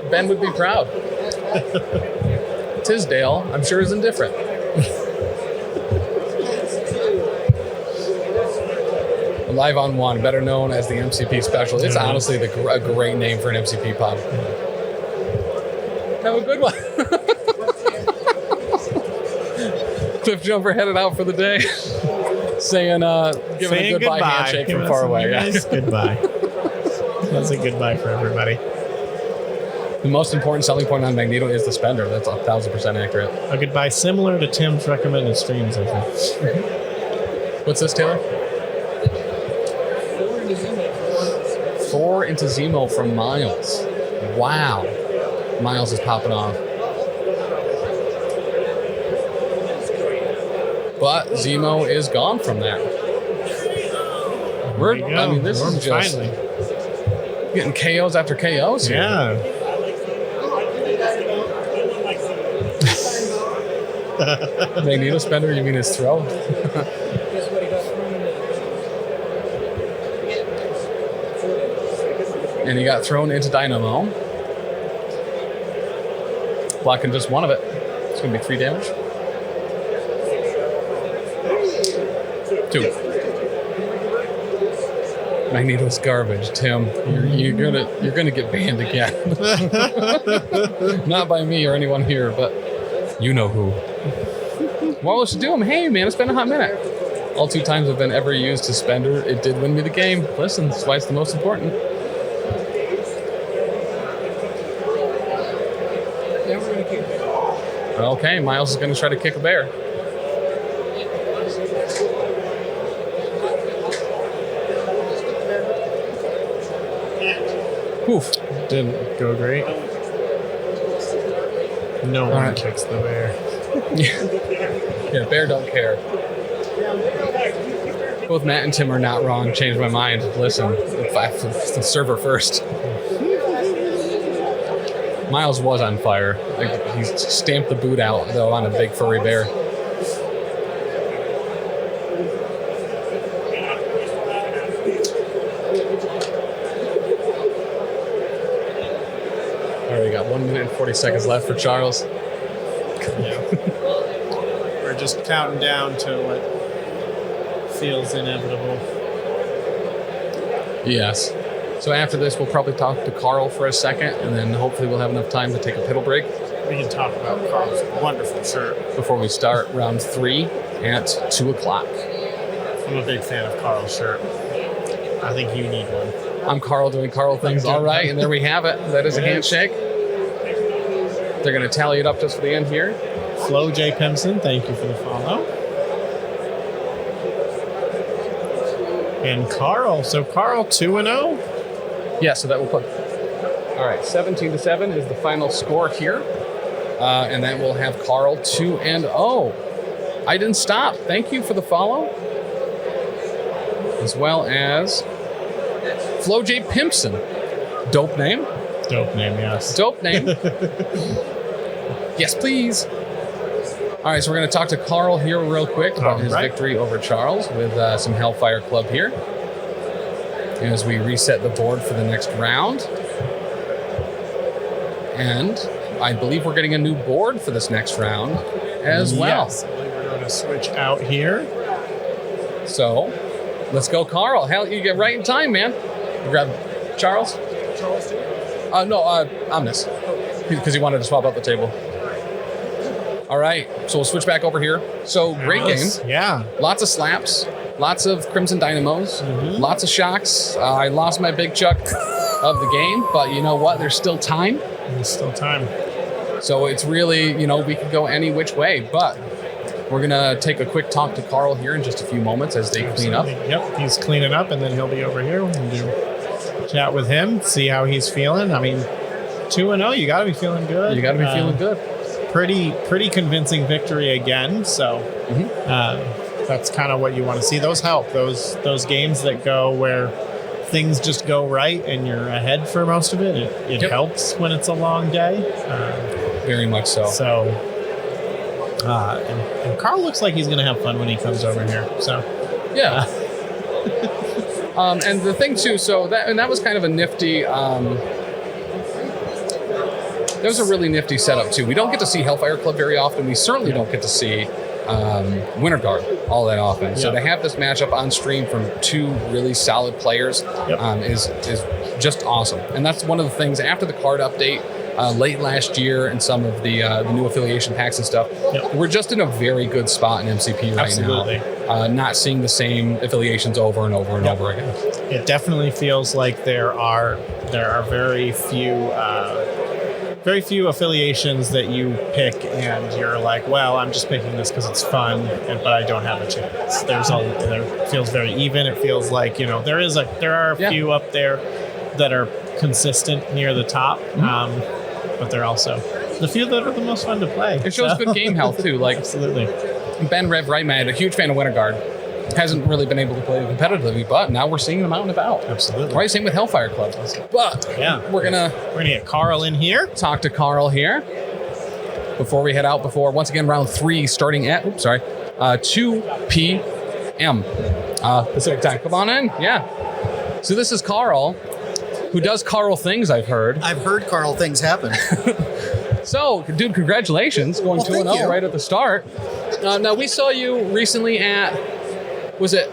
Ben would be proud. Tisdale, I'm sure, is indifferent. Live on 1, better known as the MCP special. It's honestly a great name for an MCP pub. Have a good one. Cliff Jumper headed out for the day, saying a goodbye handshake from far away. Nice goodbye. That's a goodbye for everybody. The most important selling point on Magneto is the spender. That's 1,000% accurate. A goodbye similar to Tim's recommended streams, I think. What's this, Taylor? 4 into Zemo from Miles. Wow. Miles is popping off. But Zemo is gone from that. This is just finally getting KOs after KOs here. Yeah. Magneto spender, you mean his throw? And he got thrown into Dynamo. Blocking just 1 of it. It's going to be 3 damage. 2. Magneto's garbage, Tim. You're gonna get banned again. Not by me or anyone here, but you know who. What was to do him? Hey man, it's been a hot minute. All 2 times I've been ever used to spender, it did win me the game. Listen, that's why it's the most important. Okay, Miles is going to try to kick a bear. Oof. Didn't go great. No one kicks the bear. Yeah, bear don't care. Both Matt and Tim are not wrong. Changed my mind. Listen, the server first. Miles was on fire. He stamped the boot out, though, on a big furry bear. All right, we got 1 minute and 40 seconds left for Charles. We're just counting down to what feels inevitable. Yes. So after this, we'll probably talk to Carl for a second, and then hopefully we'll have enough time to take a piddle break. We can talk about Carl's wonderful shirt before we start round 3 at 2 o'clock. I'm a big fan of Carl's shirt. I think you need one. I'm Carl doing Carl things. All right, and there we have it. That is a handshake. They're going to tally it up just for the end here. Flo J. Pimpson, thank you for the follow. And Carl. So Carl 2-0. Yeah, so that will put. All right, 17-7 is the final score here, and that will have Carl 2-0. I didn't stop. Thank you for the follow, as well as Flo J. Pimpson. Dope name. Dope name, yes. Dope name. Yes, please. All right, so we're going to talk to Carl here real quick about his victory over Charles with some Hellfire Club here as we reset the board for the next round. And I believe we're getting a new board for this next round as well. Yes, I believe we're going to switch out here. So let's go, Carl. Hell, you get right in time, man. You grab Charles? Charles too? No, Omnis. Because he wanted to swap out the table. All right, so we'll switch back over here. So great game. Yeah. Lots of slaps, lots of Crimson Dynamos, lots of shocks. I lost my big chuck of the game, but you know what? There's still time. There's still time. So it's really, we could go any which way, but we're going to take a quick talk to Carl here in just a few moments as they clean up. Yep, he's cleaning up, and then he'll be over here. We can chat with him, see how he's feeling. I mean, 2-0, you got to be feeling good. You got to be feeling good. Pretty convincing victory again, so that's kind of what you want to see. Those help. Those games that go where things just go right and you're ahead for most of it. It helps when it's a long day. Very much so. So, and Carl looks like he's going to have fun when he comes over here. So, yeah. And the thing too, so that was kind of a nifty. That was a really nifty setup too. We don't get to see Hellfire Club very often. We certainly don't get to see Winter Guard all that often. So to have this matchup on stream from two really solid players is just awesome. And that's one of the things after the card update late last year and some of the new affiliation packs and stuff. We're just in a very good spot in MCP right now. Not seeing the same affiliations over and over and over again. It definitely feels like there are very few affiliations that you pick and you're like, well, I'm just picking this because it's fun, but I don't have a chance. It feels very even. It feels like, there are a few up there that are consistent near the top, but they're also the few that are the most fun to play. It shows good game health too. Like absolutely. Ben Rev Rightman, a huge fan of Winter Guard. Hasn't really been able to play competitively, but now we're seeing them out and about. Absolutely. Right, same with Hellfire Club. But we're gonna get Carl in here. Talk to Carl here before we head out. Before once again round 3 starting at 2 p.m. Pacific time. Come on in. Yeah. So this is Carl, who does Carl things. I've heard Carl things happen. So, dude, congratulations going 2-0 right at the start. Now we saw you recently at. Was it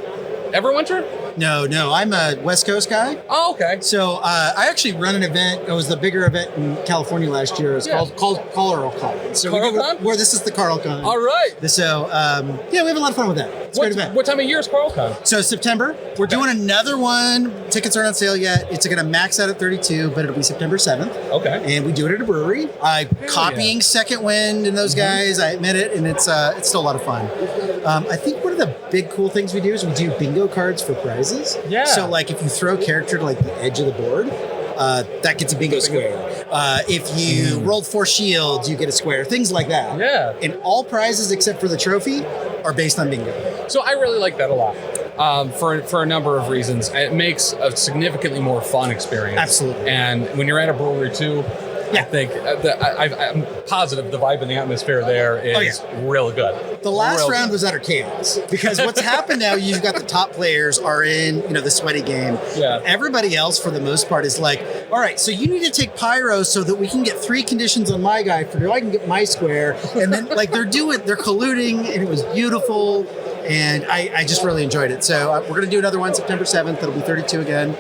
Everwinter? No, I'm a West Coast guy. Oh, okay. So I actually run an event. It was the bigger event in California last year. It's called CarlCon. So CarlCon? Where this is the CarlCon. All right. So we have a lot of fun with that. It's a great event. What time of year is CarlCon? So September. We're doing another one. Tickets aren't on sale yet. It's going to max out at 32, but it'll be September 7th. Okay. And we do it at a brewery. Copying Second Wind and those guys. I admit it, and it's still a lot of fun. I think one of the big cool things we do is we do bingo cards for prizes. Yeah. So like if you throw a character to like the edge of the board, that gets a bingo square. If you rolled 4 shields, you get a square. Things like that. Yeah. And all prizes except for the trophy are based on bingo. So I really like that a lot. For a number of reasons. It makes a significantly more fun experience. Absolutely. And when you're at a brewery too, I think I'm positive the vibe and the atmosphere there is real good. The last round was utter chaos because what's happened now, you've got the top players are in, the sweaty game. Yeah. Everybody else, for the most part, is like, all right, so you need to take pyro so that we can get 3 conditions on my guy for I can get my square. And then they're colluding, and it was beautiful. And I just really enjoyed it. So we're going to do another one September 7th. It'll be 32 again.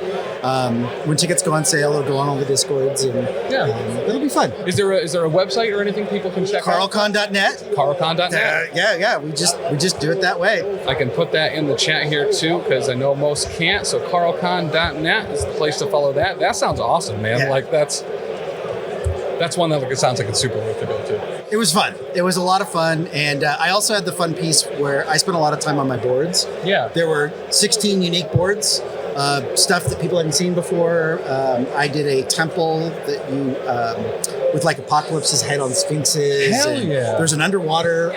When tickets go on sale, it'll go on all the Discords, and it'll be fun. Is there a website or anything people can check out? Carlcon.net. Carlcon.net. Yeah. We just do it that way. I can put that in the chat here too, because I know most can't. So carlcon.net is the place to follow that. That sounds awesome, man. Yeah. Like that's one that sounds like it's super worth to go to. It was fun. It was a lot of fun, and I also had the fun piece where I spent a lot of time on my boards. Yeah. There were 16 unique boards, stuff that people hadn't seen before. I did a temple that you with like Apocalypse's head on sphinxes. Hell and yeah. There's an underwater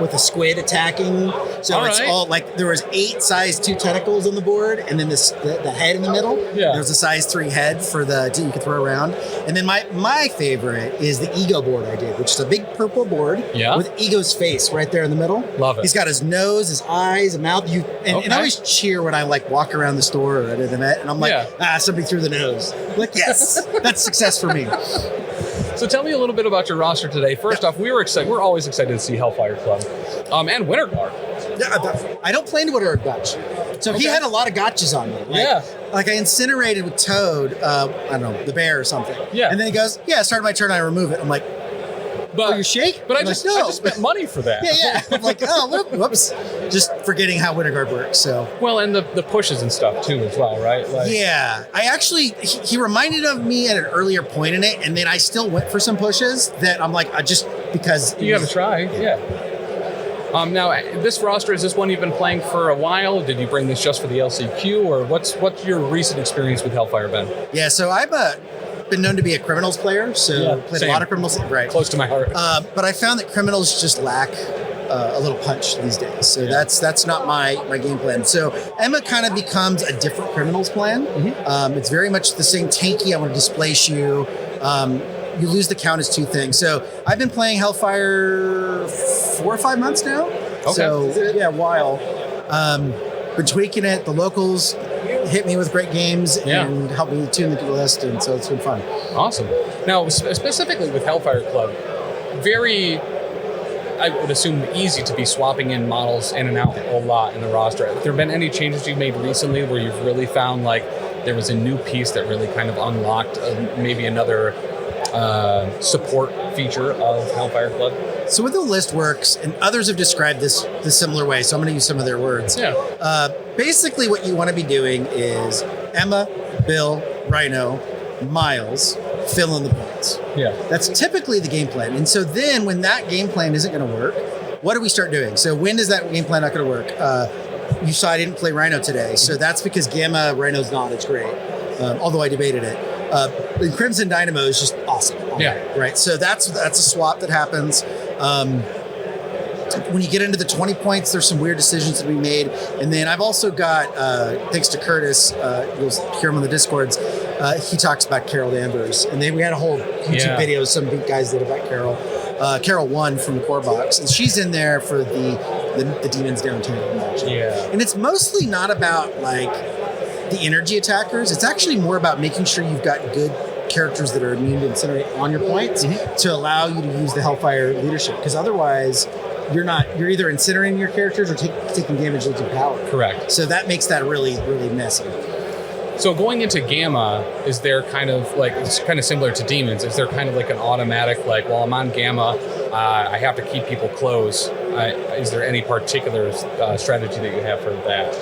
with a squid attacking. So All it's right. all like there was 8 size 2 tentacles on the board, and then the head in the middle. Yeah. There was a size 3 head for you could throw around. And then my favorite is the Ego board I did, which is a big purple board with Ego's face right there in the middle. Love it. He's got his nose, his eyes, a mouth. And I always cheer when I like walk around the store or at an event, and I'm like, somebody threw the nose. I'm like, yes, that's success for me. So tell me a little bit about your roster today. First off, we're always excited to see Hellfire Club and Winter Guard. Yeah, I don't play into Winter Guard. So he had a lot of gotchas on me. Like I incinerated with Toad, I don't know, the bear or something. Yeah. And then he goes, I started my turn, I remove it. I'm like, but you shake? But I I'm just spent money for that. Yeah. I'm like, whoops. Just forgetting how Winter Guard works. So well, and the pushes and stuff too as well, right? Like, yeah. I actually he reminded of me at an earlier point in it, and then I still went for some pushes that I'm like, just because you got to try. Yeah. Now, this roster, is this one you've been playing for a while? Did you bring this just for the LCQ, or what's your recent experience with Hellfire been? Yeah, so I've been known to be a Criminals player, so played a lot of Criminals. Right. Close to my heart. But I found that Criminals just lack a little punch these days. So that's not my game plan. So Emma kind of becomes a different Criminals plan. Mm-hmm. It's very much the same tanky, I want to displace you. You lose the count as 2 things. So I've been playing Hellfire 4 or 5 months now. Okay. So a while. Been tweaking it. The locals hit me with great games and helped me tune the list, and so it's been fun. Awesome. Now, specifically with Hellfire Club, very, I would assume, easy to be swapping in models in and out a lot in the roster. Have there been any changes you've made recently where you've really found like there was a new piece that really kind of unlocked maybe another support feature of Hellfire Club? So with the list works, and others have described this the similar way, so I'm going to use some of their words. Yeah. Basically, what you want to be doing is Emma, Bill, Rhino, Miles, fill in the points. Yeah. That's typically the game plan. And so then when that game plan isn't going to work, what do we start doing? So when is that game plan not going to work? You saw I didn't play Rhino today, so that's because Gamma, Rhino's not. It's great, although I debated it. The Crimson Dynamo is just awesome. Yeah. Right. So that's a swap that happens. When you get into the 20 points, there's some weird decisions to be made. And then I've also got, thanks to Curtis, you'll hear him on the Discords, he talks about Carol Danvers. And then we had a whole YouTube video, some big guys did about Carol. Carol 1 from the core box. And she's in there for the demons downtown. Yeah. And it's mostly not about like the energy attackers. It's actually more about making sure you've got good characters that are immune to incinerate on your points to allow you to use the Hellfire leadership. Because otherwise, you're either incinerating your characters or taking damage losing power. Correct. So that makes that really, really messy. So going into Gamma, is there kind of like, it's kind of similar to Demons, is there kind of like an automatic, like, well, I'm on Gamma, I have to keep people close. Is there any particular strategy that you have for that?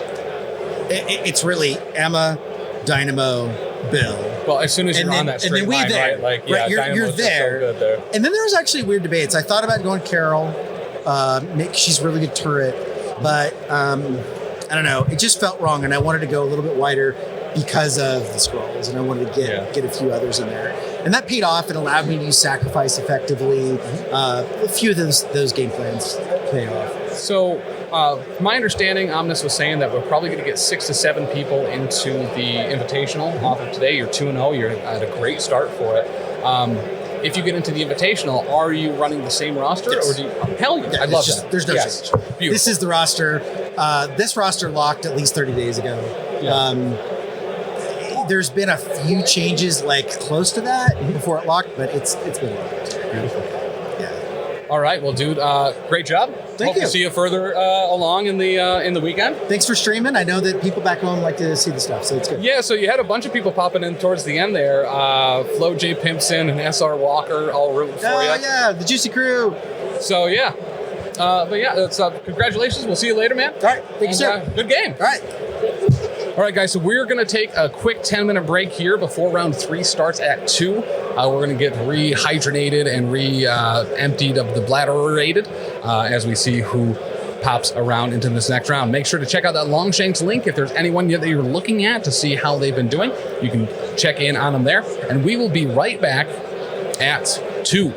It's really Emma, Dynamo, Bill. Well, as soon as you're on that straight line, right? Like, yeah, you're there. So good there. And then there was actually weird debates. I thought about going Carol. She's a really good turret, but I don't know. It just felt wrong, and I wanted to go a little bit wider because of the Skrulls, and I wanted to get a few others in there. And that paid off. It allowed me to use Sacrifice effectively. A few of those game plans pay off. So my understanding, Omnis was saying that we're probably going to get 6 to 7 people into the Invitational off of today. You're 2-0. You're at a great start for it. If you get into the Invitational, are you running the same roster? Yes. Or do you? Hell yeah. I love that. There's no change. Beautiful. This is the roster. This roster locked at least 30 days ago. Yeah. There's been a few changes like close to that before it locked, but it's been locked. Beautiful. Yeah. All right. Well, dude, great job. Thank Hope you. to see you further along in the weekend. Thanks for streaming. I know that people back home like to see the stuff, so it's good. Yeah, so you had a bunch of people popping in towards the end there. Flo J. Pimpson and SR Walker all rooting for Oh, you. yeah, the Juicy Crew. So, yeah. But yeah, that's, congratulations. We'll see you later, man. All right, thank you, sir. Good game. All right. All right, guys, so we're going to take a quick 10-minute break here before round 3 starts at 2. We're going to get rehydrated and emptied of the bladder-rated as we see who pops around into this next round. Make sure to check out that Longshanks link if there's anyone that you're looking at to see how they've been doing. You can check in on them there. And we will be right back at 2.